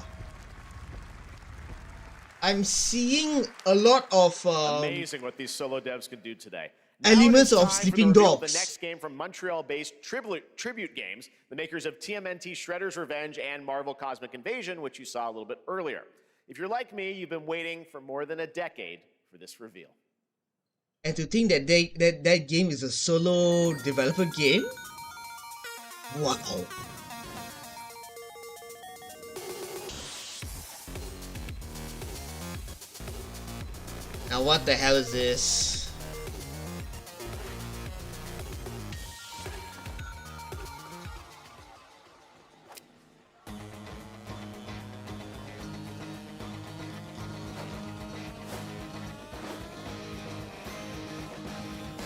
I'm seeing a lot of
Amazing what these solo devs can do today.
elements
Now it
of
is time for
Sleeping
the reveal of
Dogs.
The next game from Montreal-based Tribute Games, the makers of TMNT Shredder's Revenge and Marvel Cosmic Invasion, which you saw a little bit earlier. If you're like me, you've been waiting for more than a decade for this reveal.
And to think that that game is a solo developer game? Wow. Now what the hell is this?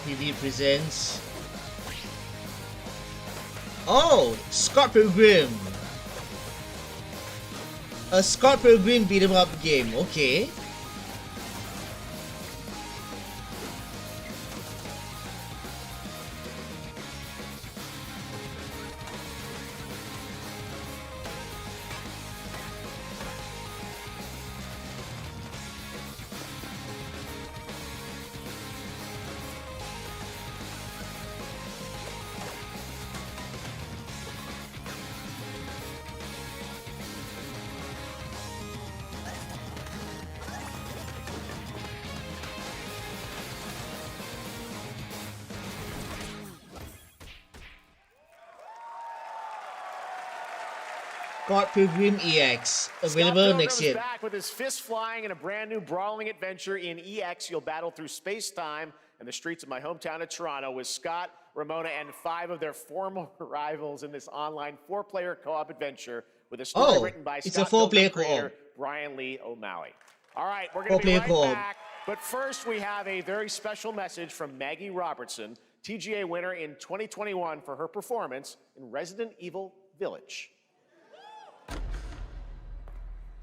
TV presents. Oh, Scott Pilgrim. A Scott Pilgrim beat 'em up game. Okay. Scott Pilgrim EX, available next year.
Back with his fist flying in a brand new brawling adventure in EX. You'll battle through space-time and the streets of my hometown of Toronto with Scott, Ramona, and 5 of their former rivals in this online 4-player co-op adventure with a story written by
it's
Scott
a 4-player
creator
co-op.
Brian Lee O'Malley. All right, we're going to be right
co-op.
back. But first, we have a very special message from Maggie Robertson, TGA winner in 2021 for her performance in Resident Evil Village.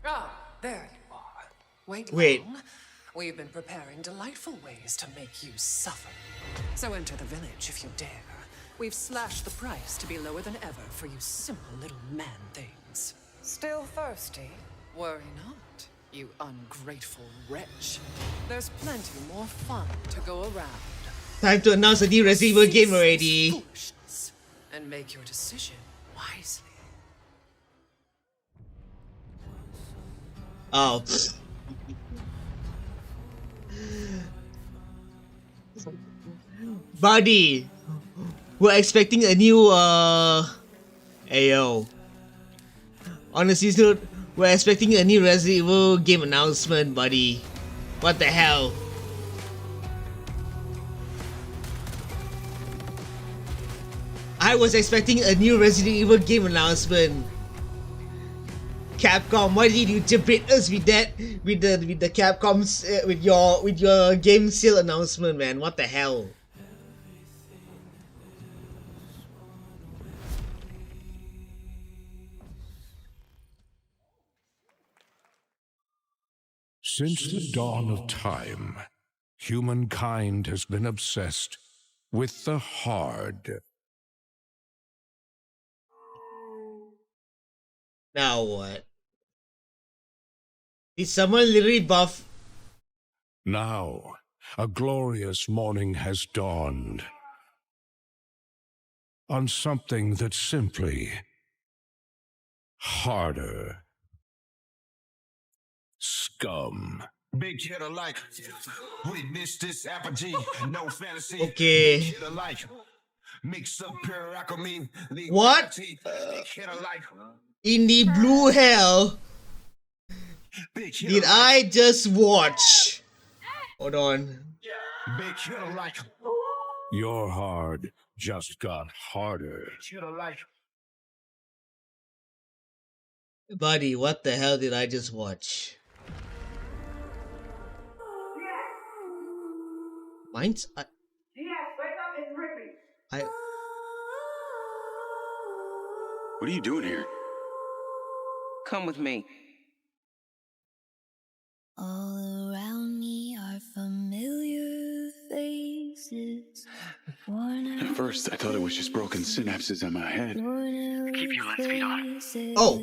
Ah, there you are. Wait long. We've been preparing delightful ways to make you suffer. So enter the village if you dare. We've slashed the price to be lower than ever for you simple little man things. Still thirsty? Worry not, you ungrateful wretch. There's plenty more fun to go around.
Time to announce a new Resident Evil game already.
And make your decision wisely.
Oh. Buddy, we're expecting a new Ayo. On a season note, we're expecting a new Resident Evil game announcement, buddy. What the hell? I was expecting a new Resident Evil game announcement. Capcom, why did you jibrit us with that? With the Capcom's with your game sale announcement, man? What the hell?
Since the dawn of time, humankind has been obsessed with the hard.
Now what? Did someone literally buff?
Now, a glorious morning has dawned on something that's simply harder. Scum.
Big kid alike. We miss this apogee. No fantasy.
Okay.
Big kid alike. Mix up pure alchemy.
What?
Big kid alike.
In the blue hell did I just watch? Hold on.
Big kid alike.
Your hard just got harder.
Kid alike.
Buddy, what the hell did I just watch? Mine's I
What are you doing here?
Come with me.
All around me are familiar faces.
At first, I thought it was just broken synapses in my head.
Keep your lens feet on.
Oh.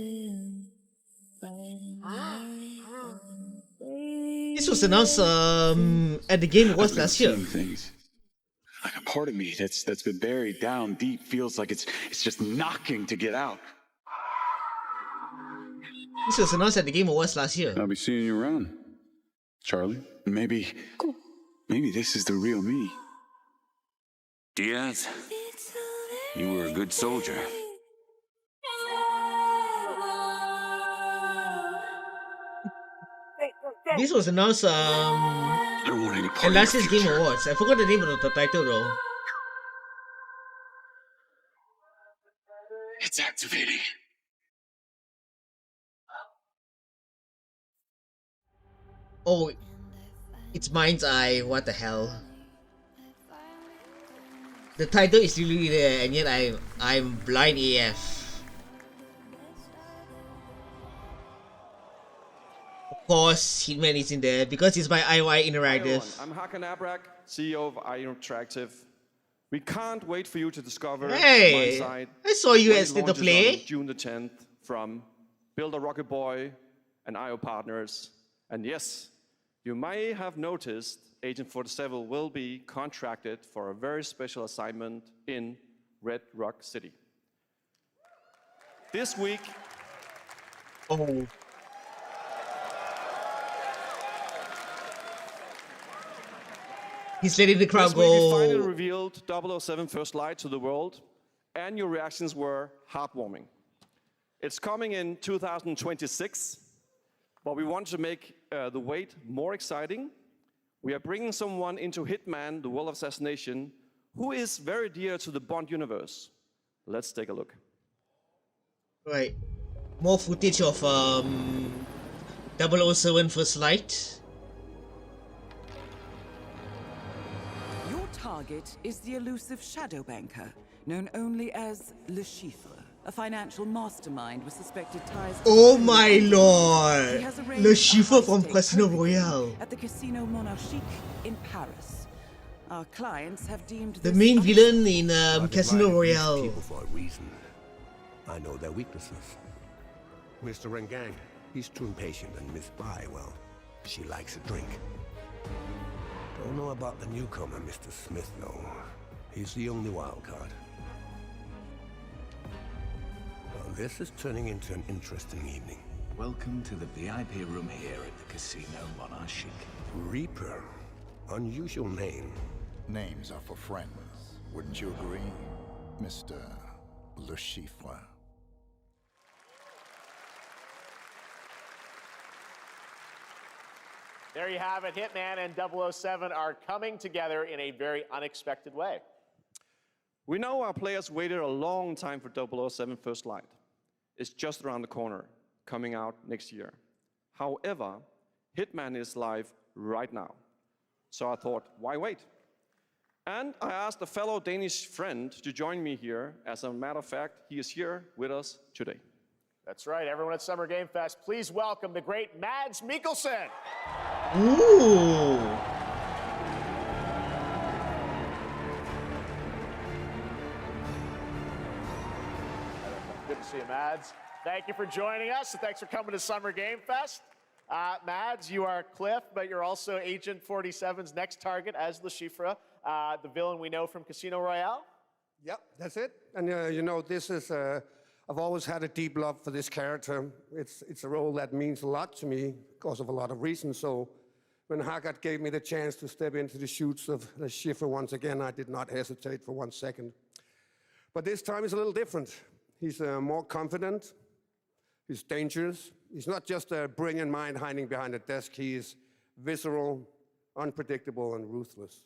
This was announced at the Game Awards last year.
Things. Like a part of me that's been buried down deep feels like it's just knocking to get out.
This was announced at the Game Awards last year.
I'll be seeing you around, Charlie. Maybe this is the real me.
Diaz, you were a good soldier.
This was announced
I don't want any part
at
of
last
your
year's Game
future.
Awards. I forgot the name of the title though.
It's activating.
Oh, it's Mind's Eye. What the hell? The title is really there, and yet I'm blind AF. Of course, Hitman is in there because it's by IOI Interactive.
Hi everyone, I'm Hakan Abrak, CEO of IO Interactive. We can't wait for you to discover
Hey,
Mindside.
I saw you
when
at
it
State of
launches
Play.
on June the 10th from Builder Rocket Boy and IO Partners. And yes, you may have noticed Agent 47 will be contracted for a very special assignment in Red Rock City. This week,
oh, he's letting the crowd
this week we finally
go.
revealed 007 First Light to the world, and your reactions were heartwarming. It's coming in 2026, but we want to make the wait more exciting. We are bringing someone into Hitman, the World of Assassination, who is very dear to the Bond universe. Let's take a look.
Right, more footage of 007 First Light.
Your target is the elusive shadow banker, known only as Le Chiffre, a financial mastermind with suspected ties to
Oh
the
my
criminal
lord!
He has arranged
Le
a
Chiffre from
high-stakes
Casino
poker game
Royale.
at the Casino Monarchique in Paris. Our clients have deemed
The
this
main villain in
I've
Casino
invited these
Royale.
people for a reason. I know their weaknesses. Mr. Rengang, he's too impatient, and Miss Bai, well, she likes a drink. Don't know about the newcomer, Mr. Smith, though. He's the only wild card. Well, this is turning into an interesting evening.
Welcome to the VIP room here at the Casino Monarchique.
Reaper. Unusual name.
Names are for friends, wouldn't you agree, Mr. Le Chiffre?
There you have it. Hitman and 007 are coming together in a very unexpected way.
We know our players waited a long time for 007 First Light. It's just around the corner, coming out next year. However, Hitman is live right now. So I thought, why wait? And I asked a fellow Danish friend to join me here. As a matter of fact, he is here with us today.
That's right, everyone at Summer Game Fest, please welcome the great Mads Mikkelsen.
Ooh.
Good to see you, Mads. Thank you for joining us, and thanks for coming to Summer Game Fest. Mads, you are Cliff, but you're also Agent 47's next target as Le Chiffre, the villain we know from Casino Royale.
Yep, that's it. And you know, this is, I've always had a deep love for this character. It's a role that means a lot to me because of a lot of reasons. So when Haggard gave me the chance to step into the shoes of Le Chiffre once again, I did not hesitate for 1 second. But this time is a little different. He's more confident. He's dangerous. He's not just a brilliant mind hiding behind a desk. He is visceral, unpredictable, and ruthless.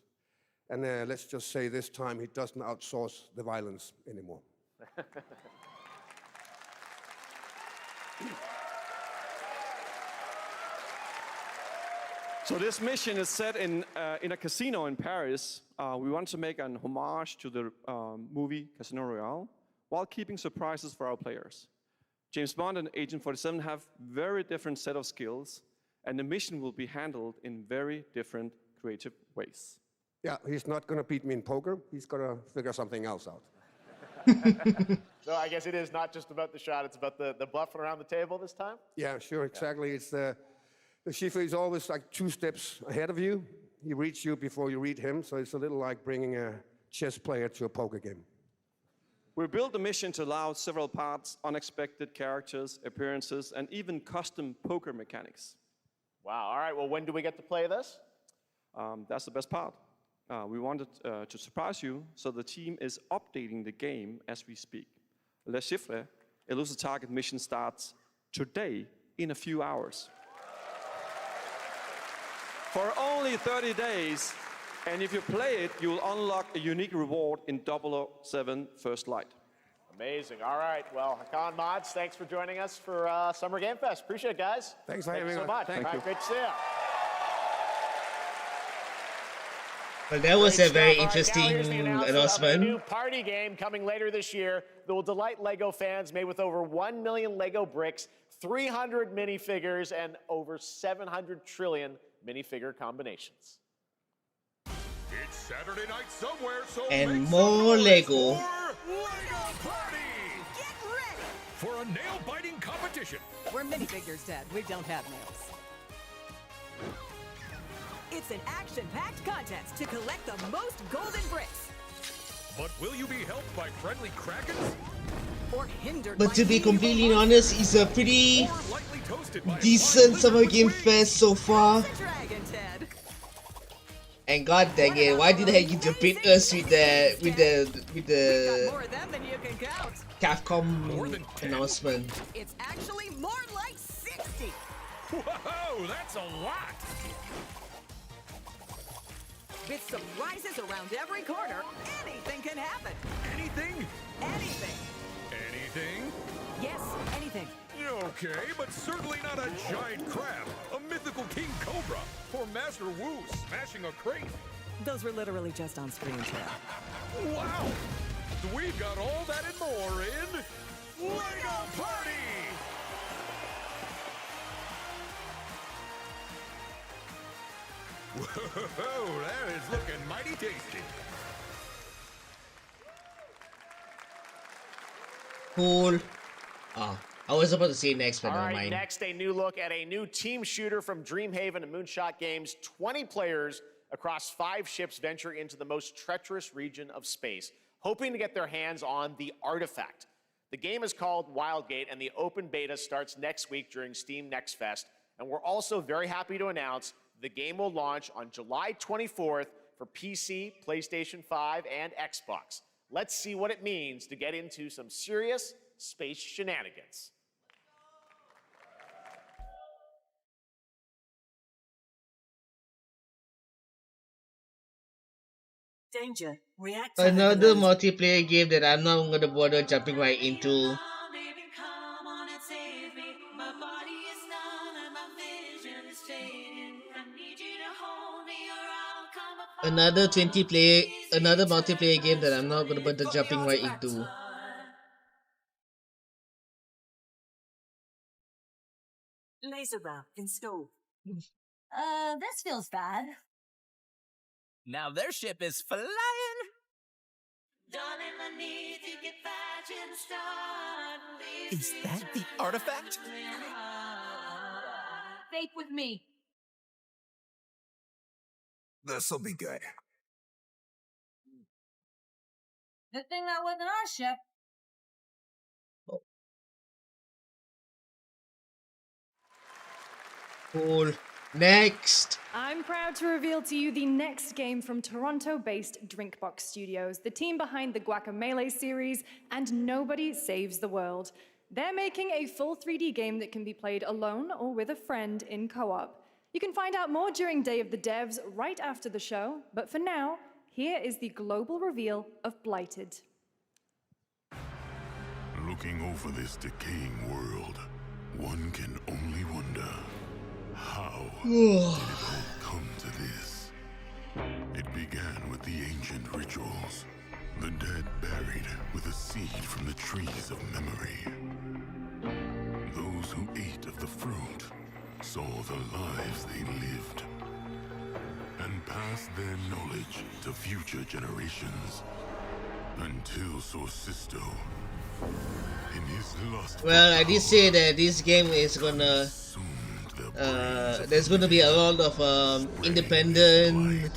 And let's just say this time he doesn't outsource the violence anymore.
So this mission is set in a casino in Paris. We want to make an homage to the movie Casino Royale while keeping surprises for our players. James Bond and Agent 47 have very different set of skills, and the mission will be handled in very different creative ways.
Yeah, he's not going to beat me in poker. He's going to figure something else out.
So I guess it is not just about the shot, it's about the bluffing around the table this time?
Yeah, sure, exactly. It's the Chiffre is always like 2 steps ahead of you. He reads you before you read him, so it's a little like bringing a chess player to a poker game.
We built the mission to allow several parts, unexpected characters, appearances, and even custom poker mechanics.
Wow, all right, well, when do we get to play this?
That's the best part. We wanted to surprise you, so the team is updating the game as we speak. Le Chiffre, Elusive Target mission starts today in a few hours. For only 30 days, and if you play it, you will unlock a unique reward in 007 First Light.
Amazing. All right. Well, Hakan Mods, thanks for joining us for Summer Game Fest. Appreciate it, guys.
Thanks for
having me. Thank you so much.
Thank you.
Great to see you.
Well, that was a very
All right,
interesting
now here's the announcement
announcement.
of a new party game coming later this year that will delight LEGO fans, made with over 1 million LEGO bricks, 300 minifigures, and over 700 trillion minifigure combinations.
It's Saturday night somewhere, so
And
make
more
some noise
Lego.
for Lego Party! Get ready for a nail-biting competition.
We're minifigures, Dad. We don't have nails. It's an action-packed contest to collect the most golden bricks.
But will you be helped by friendly krakens?
Or hindered
But
by
to be
evil
completely honest, it's a pretty
Or lightly toasted by a
decent
flying
Summer
lizard
Game
with
Fest so far.
dragon, Ted.
And god dang it, why did they disappoint us with the
More of them than you can count.
Capcom announcement?
It's actually more like 60.
Whoa, that's a lot!
With surprises around every corner, anything can happen.
Anything?
Anything.
Anything?
Yes, anything.
Okay, but certainly not a giant crab, a mythical king cobra, or Master Wu smashing a crate.
Those were literally just on screen, Ted.
Wow! We've got all that and more in LEGO Party! Whoa, that is looking mighty tasty.
Cool. Oh, I was about to say next, but
All
never
right,
mind.
next, a new look at a new team shooter from Dreamhaven and Moonshot Games. 20 players across 5 ships venture into the most treacherous region of space, hoping to get their hands on the artifact. The game is called Wildgate, and the open beta starts next week during Steam Next Fest. And we're also very happy to announce the game will launch on July 24th for PC, PlayStation 5, and Xbox. Let's see what it means to get into some serious space shenanigans.
Danger. React.
Another multiplayer game that I'm not gonna bother jumping right into. Another multiplayer game that I'm not gonna bother jumping right into.
Laser bar installed.
This feels bad.
Now their ship is flying. Is that the artifact?
Fake with me.
This'll be good.
Good thing that wasn't our ship.
Cool. Next.
I'm proud to reveal to you the next game from Toronto-based Drinkbox Studios, the team behind the Guacamelee series and Nobody Saves the World. They're making a full 3D game that can be played alone or with a friend in co-op. You can find out more during Day of the Devs right after the show, but for now, here is the global reveal of Blighted.
Looking over this decaying world, one can only wonder, how did it all come to this? It began with the ancient rituals, the dead buried with a seed from the trees of memory. Those who ate of the fruit saw the lives they lived and passed their knowledge to future generations until Sorcisto, in his lust.
Well, I did say that this game is gonna there's gonna be a lot of independent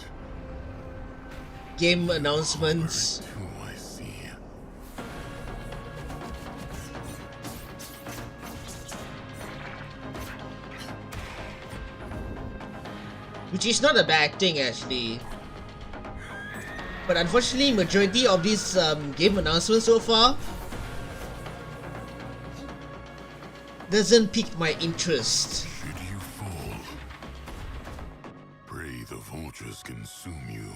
game announcements. which is not a bad thing actually. But unfortunately, majority of these game announcements so far doesn't pique my interest.
Should you fall, pray the vultures consume you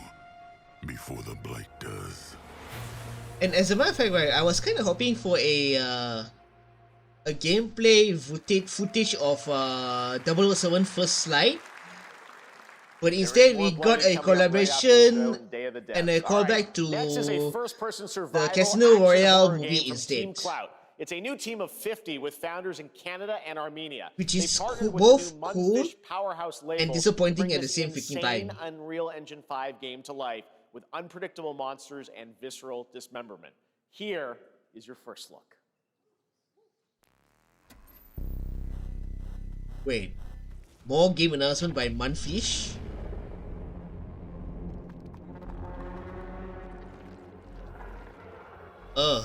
before the blight does.
And as a matter of fact, right, I was kind of hoping for a gameplay footage of 007 First Light, but instead we got a collaboration and a callback to the Casino Royale movie instead,
It's a new team of 50 with founders in Canada and Armenia.
which is both cool
powerhouse
and disappointing at the same freaking time.
Unreal Engine 5 game to life with unpredictable monsters and visceral dismemberment. Here is your first look.
Wait, more game announcement by Munfish? Ugh.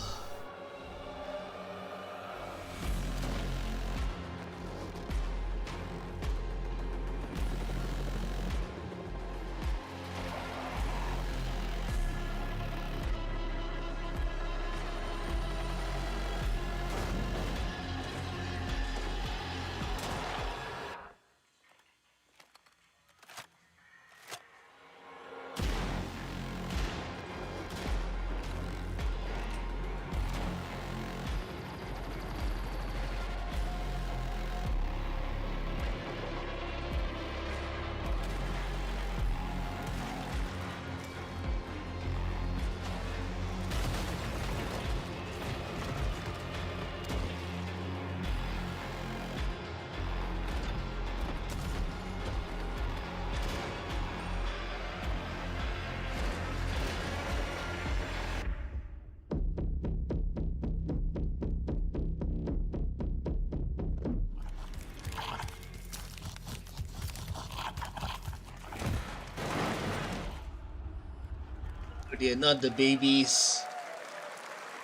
They're not the babies.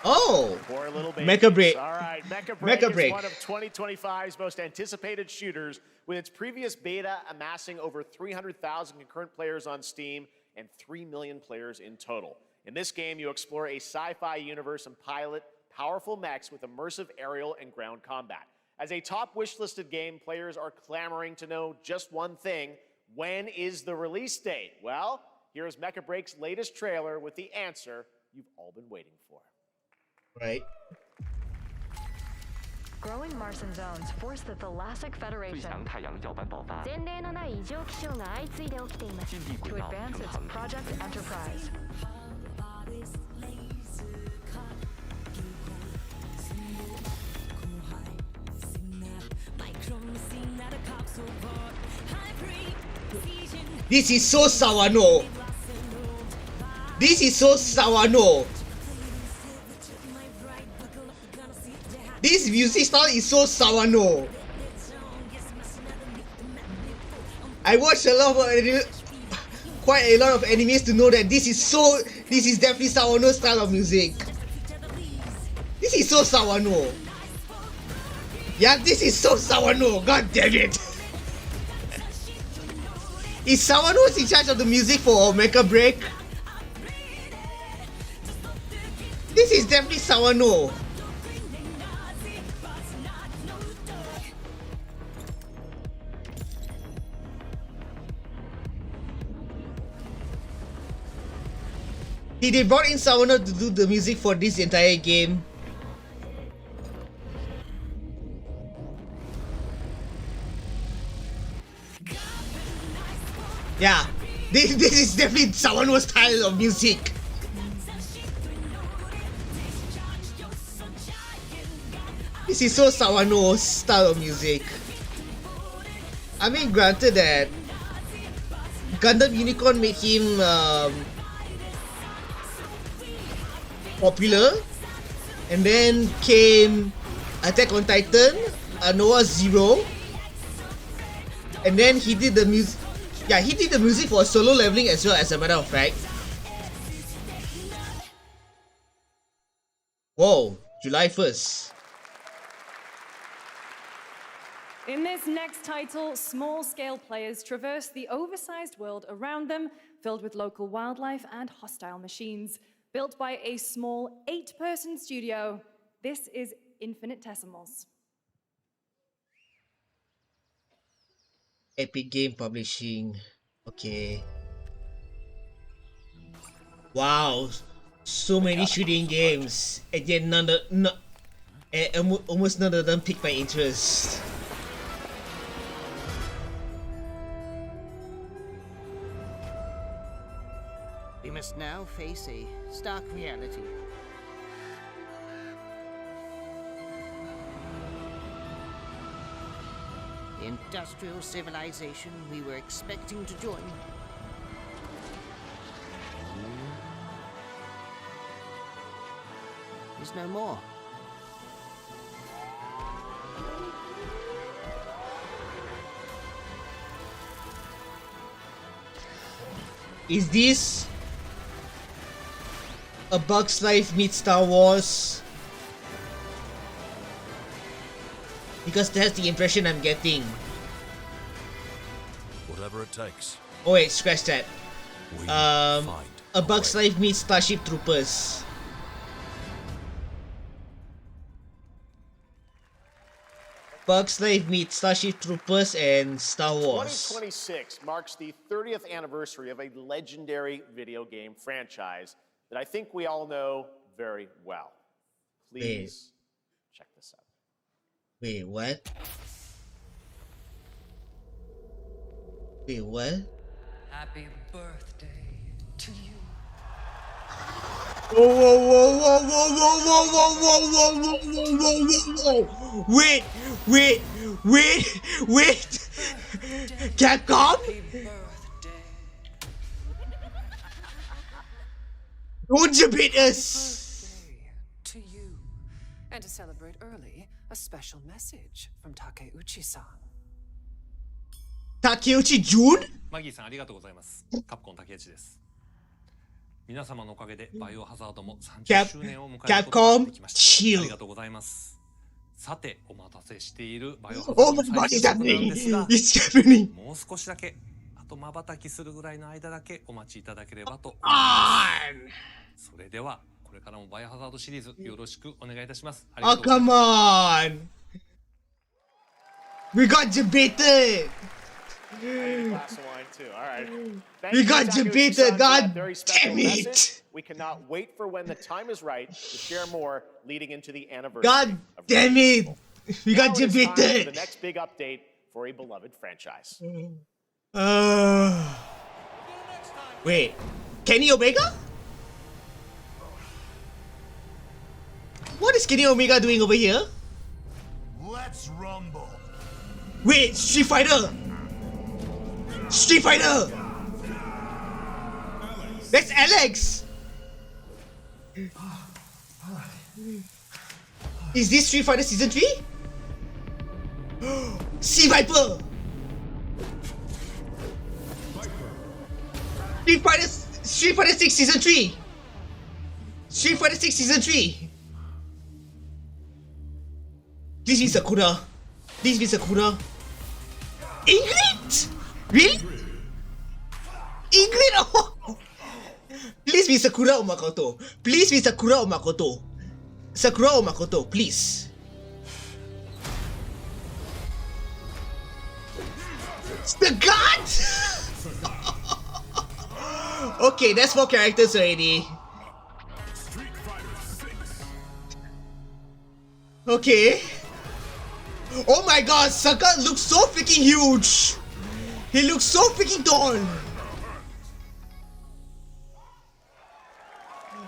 Oh!
Poor little
Mecha Break.
All right, Mecha
Mecha
Break
Break.
is one of 2025's most anticipated shooters, with its previous beta amassing over 300,000 concurrent players on Steam and 3 million players in total. In this game, you explore a sci-fi universe and pilot powerful mechs with immersive aerial and ground combat. As a top wishlisted game, players are clamoring to know just one thing: when is the release date? Well, here's Mecha Break's latest trailer with the answer you've all been waiting for.
Right.
Growing Martian zones force the Thalassic Federation to advance its Project Enterprise.
This is so Sawano. This is so Sawano. This music style is so Sawano. I watched a lot of quite a lot of animes to know that this is definitely Sawano style of music. This is so Sawano. Yeah, this is so Sawano. God damn it. Is Sawano in charge of the music for Mecha Break? This is definitely Sawano. They brought in Sawano to do the music for this entire game. Yeah, this is definitely Sawano's style of music. This is so Sawano's style of music. I mean, granted that Gundam Unicorn made him popular, and then came Attack on Titan, Noah Zero, and then he did the music. Yeah, he did the music for Solo Leveling as well, as a matter of fact. Whoa, July 1st.
In this next title, small-scale players traverse the oversized world around them, filled with local wildlife and hostile machines. Built by a small 8-person studio, this is Infinitesimals.
Epic Game Publishing. Okay. Wow. So many shooting games. And yet almost none of them piqued my interest.
We must now face a stark reality. The industrial civilization we were expecting to join is no more.
Is this A Bug's Life meets Star Wars? Because that's the impression I'm getting.
Whatever it takes.
Oh wait, scratch that. A Bug's Life meets Starship Troopers. Bug's Life meets Starship Troopers and Star Wars.
2026 marks the 30th anniversary of a legendary video game franchise that I think we all know very well. Please check this out.
Wait, what? Wait, what?
Happy birthday to you.
Whoa, whoa, whoa, whoa, whoa, whoa, whoa, whoa, whoa, whoa, whoa, whoa, whoa, whoa. Wait. Capcom? Don't you beat us?
To you. And to celebrate early, a special message from Takeuchi-san.
Takeuchi Jun?
マギーさんありがとうございます。カプコン竹内です。皆様のおかげでバイオハザードも30周年を迎えることができました。ありがとうございます。さて、お待たせしているバイオハザードの最新作なんですが、もう少しだけ、あと瞬きするぐらいの間だけお待ちいただければと思います。それでは、これからもバイオハザードシリーズよろしくお願いいたします。
Oh, come on! We got debated! We got debated, god damn it!
We cannot wait for when the time is right to share more leading into the anniversary.
God damn it! We got
The
debated!
next big update for a beloved franchise.
Wait, Kenny Omega? What is Kenny Omega doing over here?
Let's rumble.
Wait, Street Fighter! Street Fighter! That's Alex! Is this Street Fighter Season 3? Sea Viper! Street Fighter 6 Season 3! Street Fighter 6 Season 3! Please be Sakura! Please be Sakura! Ingrid! Really? Ingrid! Oh. Please be Sakura or Makoto. Please be Sakura or Makoto. Sakura or Makoto, please. It's the god! Okay, that's 4 characters already. Okay. Oh my god, Sagat looks so freaking huge! He looks so freaking tall!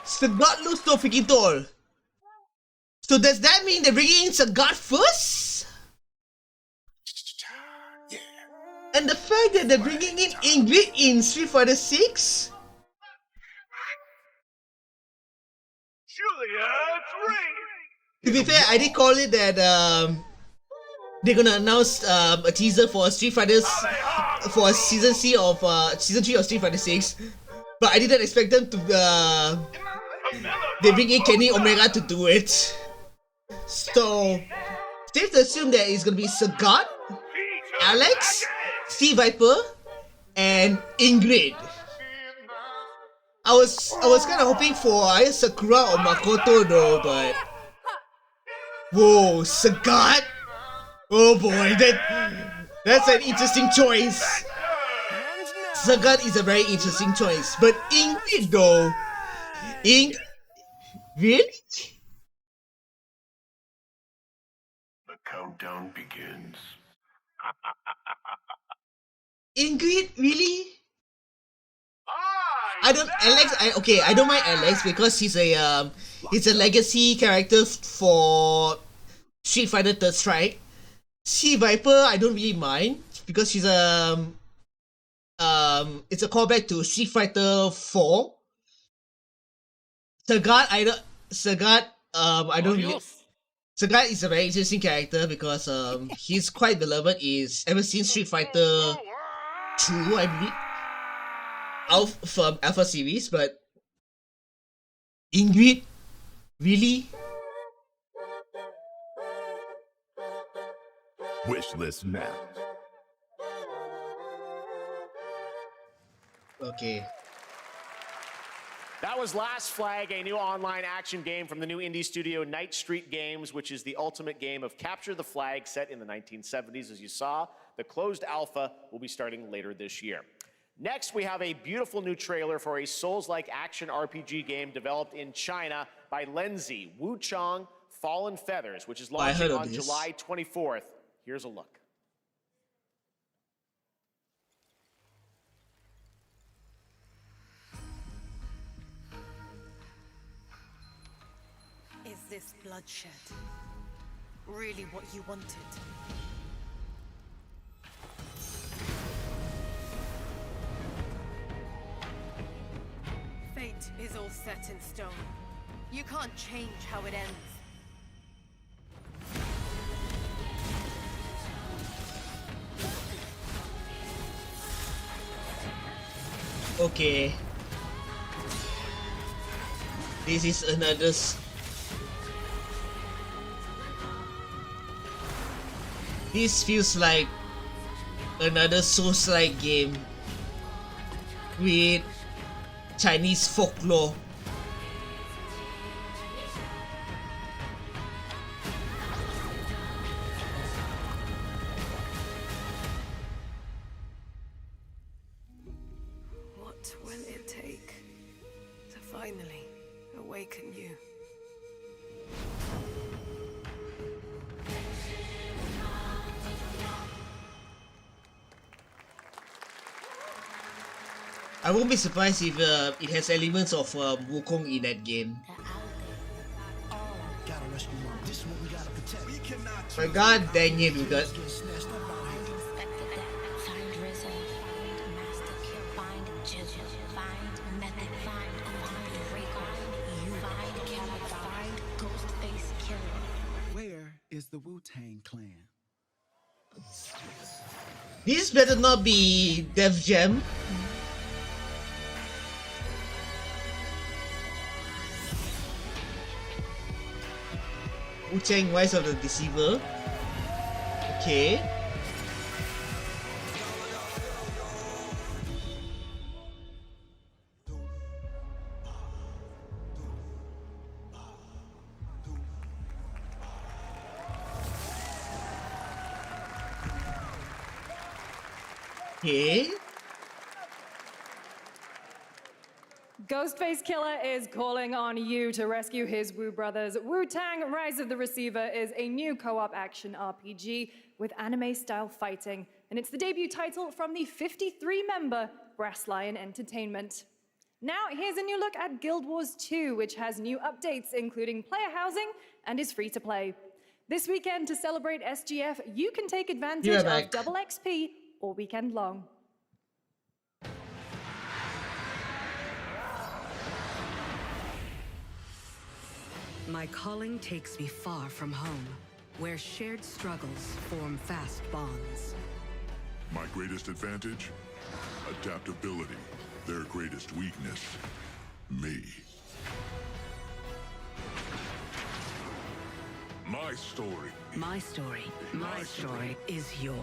Sagat looks so freaking tall! So does that mean they're bringing in Sagat first? And the fact that they're bringing in Ingrid in Street Fighter 6? To be fair, I did call it that they're gonna announce a teaser for Street Fighters for season 3 of Street Fighter 6, but I didn't expect them to they bring in Kenny Omega to do it. So safe to assume that it's gonna be Sagat, Alex, Sea Viper, and Ingrid. I was kind of hoping for either Sakura or Makoto though, but whoa, Sagat! Oh boy, that's an interesting choice. Sagat is a very interesting choice, but Ingrid though, really?
The countdown begins.
Ingrid, really? I don't mind Alex because he's a legacy character for Street Fighter Third Strike. Sea Viper, I don't really mind because she's it's a callback to Street Fighter 4. Sagat, I don't really. Sagat is a very interesting character because he's quite beloved ever since Street Fighter 2, I believe. From Alpha series, but Ingrid, really?
Wishlist now.
Okay.
That was Last Flag, a new online action game from the new indie studio Night Street Games, which is the ultimate game of capture the flag set in the 1970s. As you saw, the closed alpha will be starting later this year. Next, we have a beautiful new trailer for a Souls-like action RPG game developed in China by Lenzi, Wu Chong, Fallen Feathers, which is launching on July 24th. Here's a look.
Is this bloodshed really what you wanted? Fate is all set in stone. You can't change how it ends.
Okay. This is another... This feels like another Souls-like game with Chinese folklore.
What will it take to finally awaken you?
I won't be surprised if it has elements of Wukong in that game. But god dang it, we got...
Where is the Wu-Tang Clan?
This better not be Def Jam. Wu-Tang Rise of the Deceiver. Okay. Okay.
Ghostface Killer is calling on you to rescue his Wu brothers. Wu-Tang Rise of the Receiver is a new co-op action RPG with anime-style fighting, and it's the debut title from the 53-member Brass Lion Entertainment. Now, here's a new look at Guild Wars 2, which has new updates, including player housing, and is free to play. This weekend, to celebrate SGF, you can take advantage of double XP all weekend long.
My calling takes me far from home, where shared struggles form fast bonds.
My greatest advantage? Adaptability. Their greatest weakness? Me. My story.
My story. My story is yours.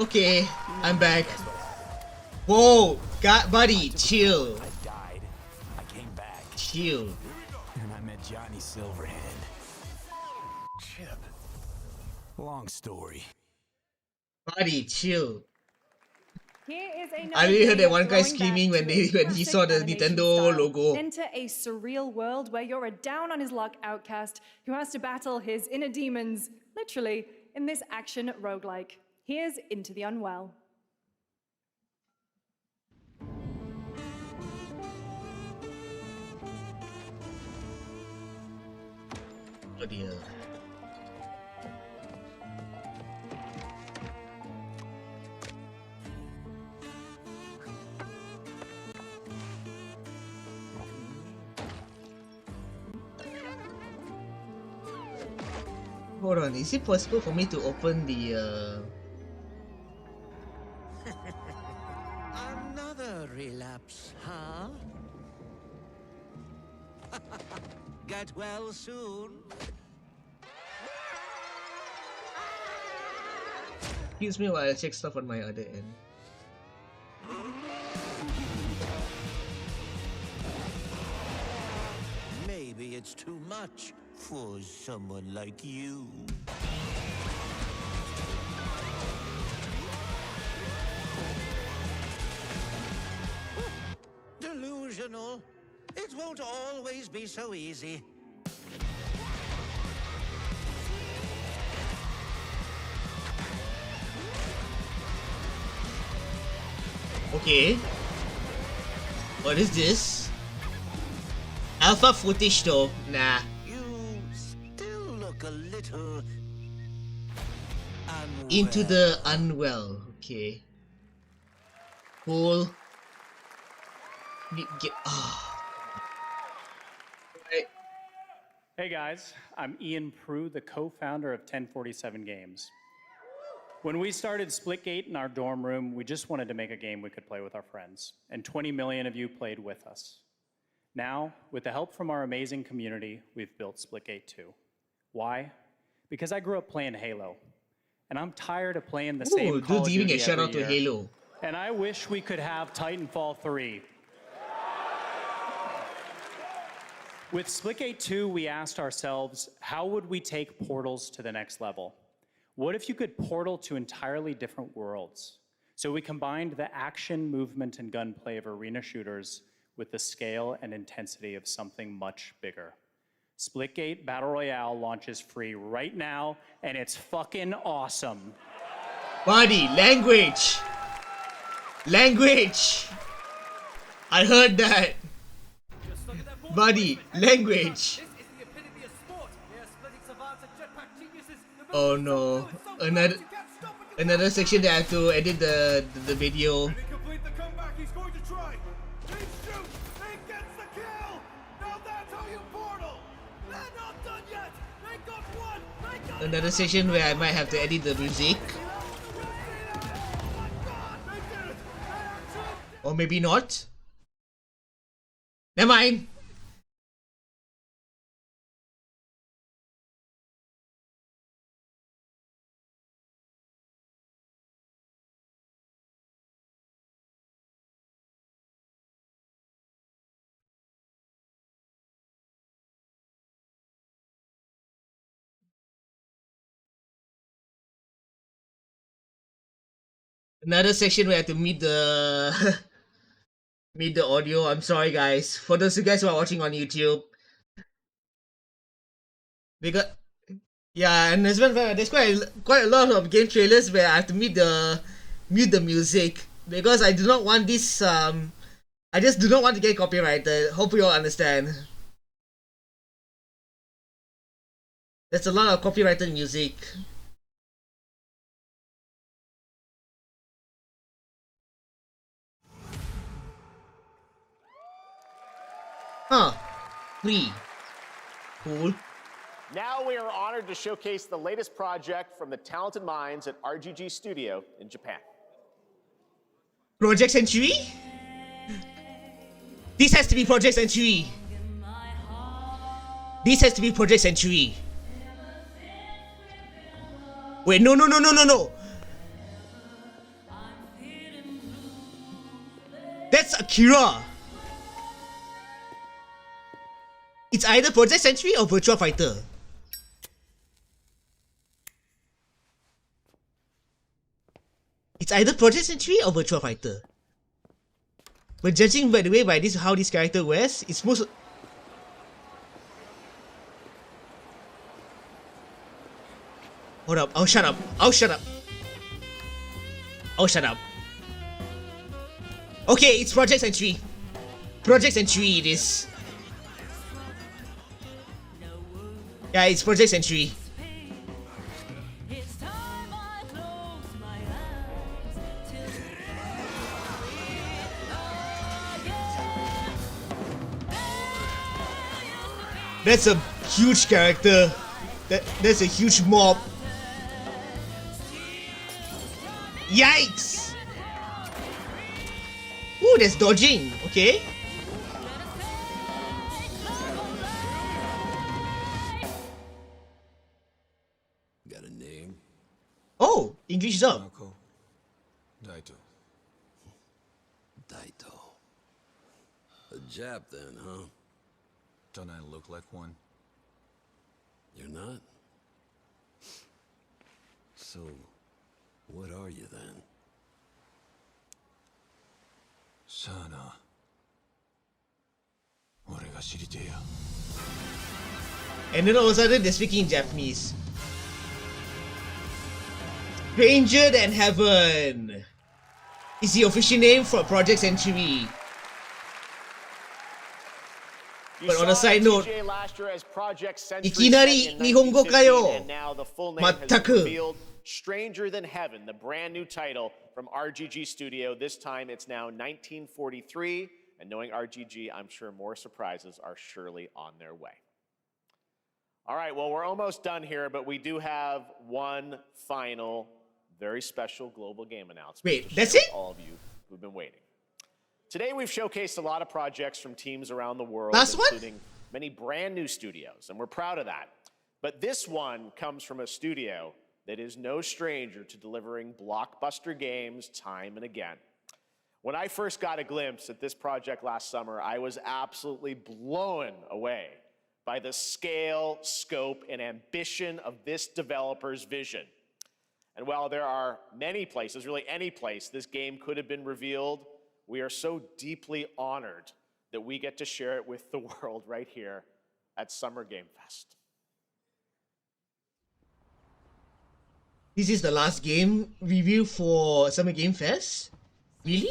Okay, I'm back. Whoa, buddy, chill.
I died. I came back.
Chill.
And I met Johnny Silverhand. Chip. Long story.
Buddy, chill.
Here is
I really heard that one guy
throwing
screaming
back
when
to a
he saw the
classic animation
Nintendo
style.
logo.
Enter a surreal world where you're a down on his luck outcast who has to battle his inner demons, literally, in this action roguelike. Here's Into the Unwell.
Oh dear. Hold on, is it possible for me to open the
Another relapse, huh? Get well soon.
Excuse me while I check stuff on my other end.
Maybe it's too much for someone like you. Delusional. It won't always be so easy.
Okay. What is this? Alpha footage though? Nah.
You still look a little unwell.
Into the Unwell. Okay. Cool. Right.
Hey guys, I'm Ian Prue, the co-founder of 1047 Games. When we started Splitgate in our dorm room, we just wanted to make a game we could play with our friends, and 20 million of you played with us. Now, with the help from our amazing community, we've built Splitgate 2. Why? Because I grew up playing Halo, and I'm tired of playing the same Call of
giving
Duty
a shout
every
out to
year.
Halo.
And I wish we could have Titanfall 3. With Splitgate 2, we asked ourselves, how would we take portals to the next level? What if you could portal to entirely different worlds? So we combined the action, movement, and gunplay of arena shooters with the scale and intensity of something much bigger. Splitgate Battle Royale launches free right now, and it's fucking awesome.
Buddy, language! Language! I heard that! Buddy, language! Oh no, another... Another section that I have to edit the video.
And he complete the comeback he's going to try. He shoots. He gets the kill. Now that's how you portal. They're not done yet. They got one. They got
Another section where I might have to edit the music. Or maybe not. Never mind. Another section where I have to meet the meet the audio. I'm sorry guys. For those of you guys who are watching on YouTube. Because yeah, and as well there's quite a lot of game trailers where I have to mute the music because I do not want this I just do not want to get copyrighted. Hope you all understand. There's a lot of copyrighted music. Huh. Free. Cool.
Now we are honored to showcase the latest project from the talented minds at RGG Studio in Japan.
Project Century? This has to be Project Century. This has to be Project Century. Wait, no. That's Akira. It's either Project Century or Virtua Fighter. It's either Project Century or Virtua Fighter. But judging by the way by this how this character wears, it's most. Hold up! Oh shut up! Oh shut up! Oh shut up! Okay, it's Project Century. Project Century it is. Yeah, it's Project Century. That's a huge character. That's a huge mob. Yikes! Ooh, there's dodging. Okay.
Got a name?
Oh, English dub.
Daito. Daito. A Jap then, huh? Don't I look like one? You're not? So, what are you then? Sana. 俺が知りてえや。
And then all of a sudden they're speaking in Japanese. Stranger Than Heaven is the official name for Project Century. But on a side note, いきなり日本語かよ。まったく。
Stranger Than Heaven, the brand new title from RGG Studio. This time it's now 1943, and knowing RGG, I'm sure more surprises are surely on their way. All right, well, we're almost done here, but we do have one final, very special global game announcement.
Wait, that's it?
All of you who've been waiting. Today, we've showcased a lot of projects from teams around the world, including many brand new studios, and we're proud of that. But this one comes from a studio that is no stranger to delivering blockbuster games time and again. When I first got a glimpse at this project last summer, I was absolutely blown away by the scale, scope, and ambition of this developer's vision. And while there are many places, really any place, this game could have been revealed, we are so deeply honored that we get to share it with the world right here at Summer Game Fest.
This is the last game review for Summer Game Fest? Really?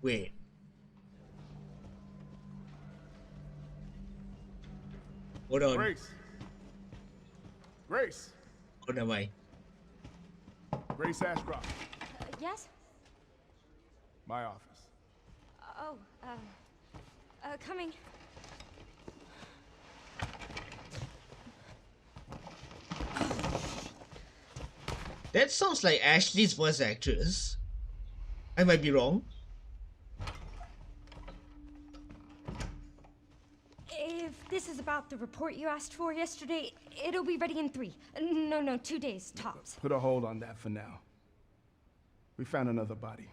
Wait. Hold on.
Grace. Grace.
What am I?
Grace Ashcroft.
Yes?
My office.
Oh, coming.
That sounds like Ashley's voice actress. I might be wrong.
If this is about the report you asked for yesterday, it'll be ready in 3. No, 2 days, tops.
Put a hold on that for now. We found another body.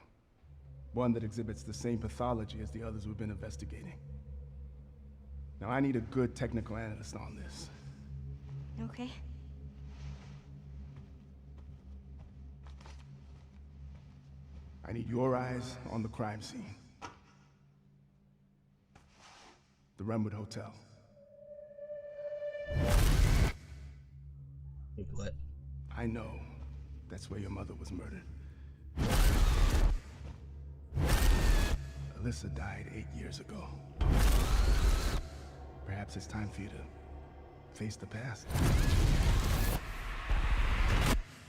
One that exhibits the same pathology as the others we've been investigating. Now I need a good technical analyst on this.
Okay.
I need your eyes on the crime scene. The Renwood Hotel.
Wait, what?
I know that's where your mother was murdered. Alyssa died 8 years ago. Perhaps it's time for you to face the past.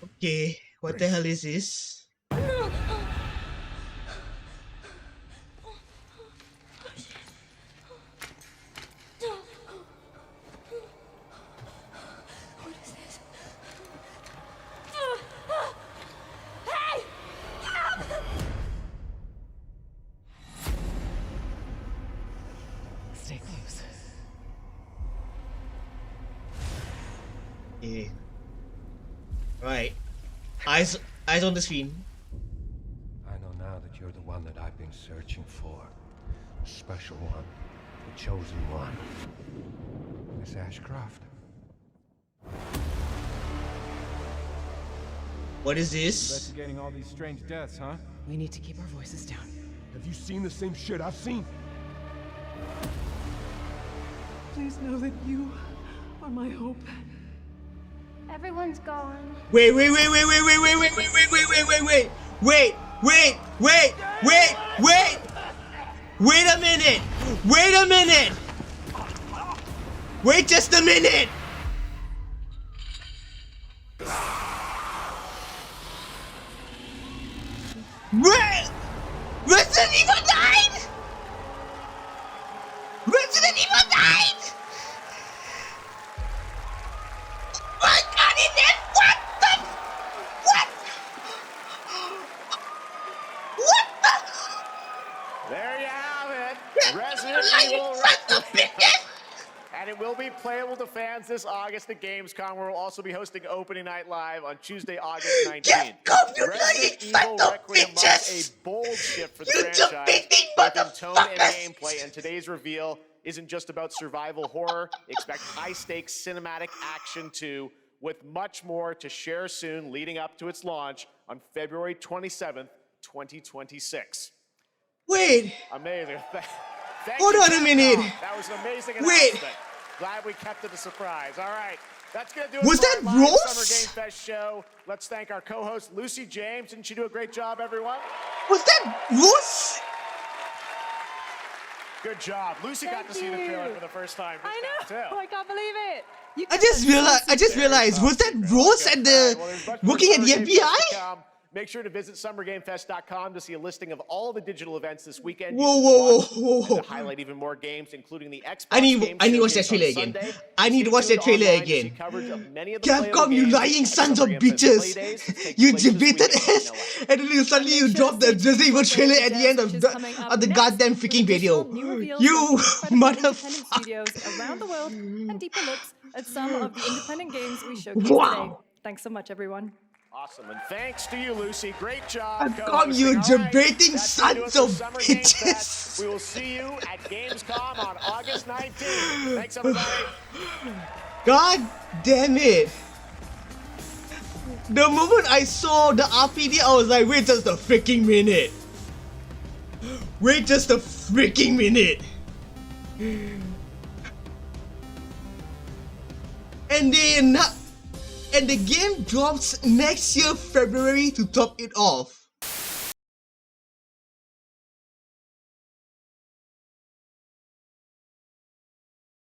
Okay, what the hell is this?
Stay close.
Okay. Right. Eyes on the screen.
I know now that you're the one that I've been searching for. The special one. The chosen one. Miss Ashcroft.
What is this?
Investigating all these strange deaths, huh?
We need to keep our voices down.
Have you seen the same shit I've seen?
Please know that you are my hope.
Everyone's gone.
Wait a minute! Wait just a minute! Wait! Resident Evil died! Resident Evil died! My God, is that what the? What the?
There you have it. Resident Evil Requiem. And it will be playable to fans this August at Gamescom, where we'll also be hosting Opening Night Live on Tuesday, August 19th. Resident Evil Requiem marks a bold shift for the franchise, both in tone and gameplay, and today's reveal isn't just about survival horror. Expect high-stakes cinematic action too, with much more to share soon leading up to its launch on February 27th, 2026.
Wait!
Amazing. Thank
Hold
you,
on a minute.
That was an amazing
Wait.
announcement. Glad we kept it a surprise. All right. That's going to do it
Was
for
that
our live
Rose?
Summer Game Fest show. Let's thank our co-host, Lucy James. Didn't she do a great job, everyone?
Was that Rose?
Good job. Lucy got to see the trailer for the first time.
I know. I can't believe it. You
I just realized. Was that Rose at the working at the FBI?
Make sure to visit summergamefest.com to see a listing of all the digital events this weekend.
Whoa.
And to highlight even more games, incling the Xbox
I need
Game
to watch that
Showcase on
trailer again.
Sunday.
I need to watch that trailer again. Capcom, you lying sons of bitches! You debated ass, and then suddenly you dropped the Resident Evil trailer at the end of the goddamn freaking video. You motherfucker!
Studios around the world and deeper looks at some of the independent games we showcased today. Thanks so much, everyone.
Awesome, and thanks to you, Lucy. Great job.
Capcom, you debating sons of bitches!
We will see you at Gamescom on August 19th. Thanks, everybody.
God damn it! The moment I saw the RPD, I was like, wait just a freaking minute! Wait just a freaking minute! And then, and the game drops next year, February, to top it off.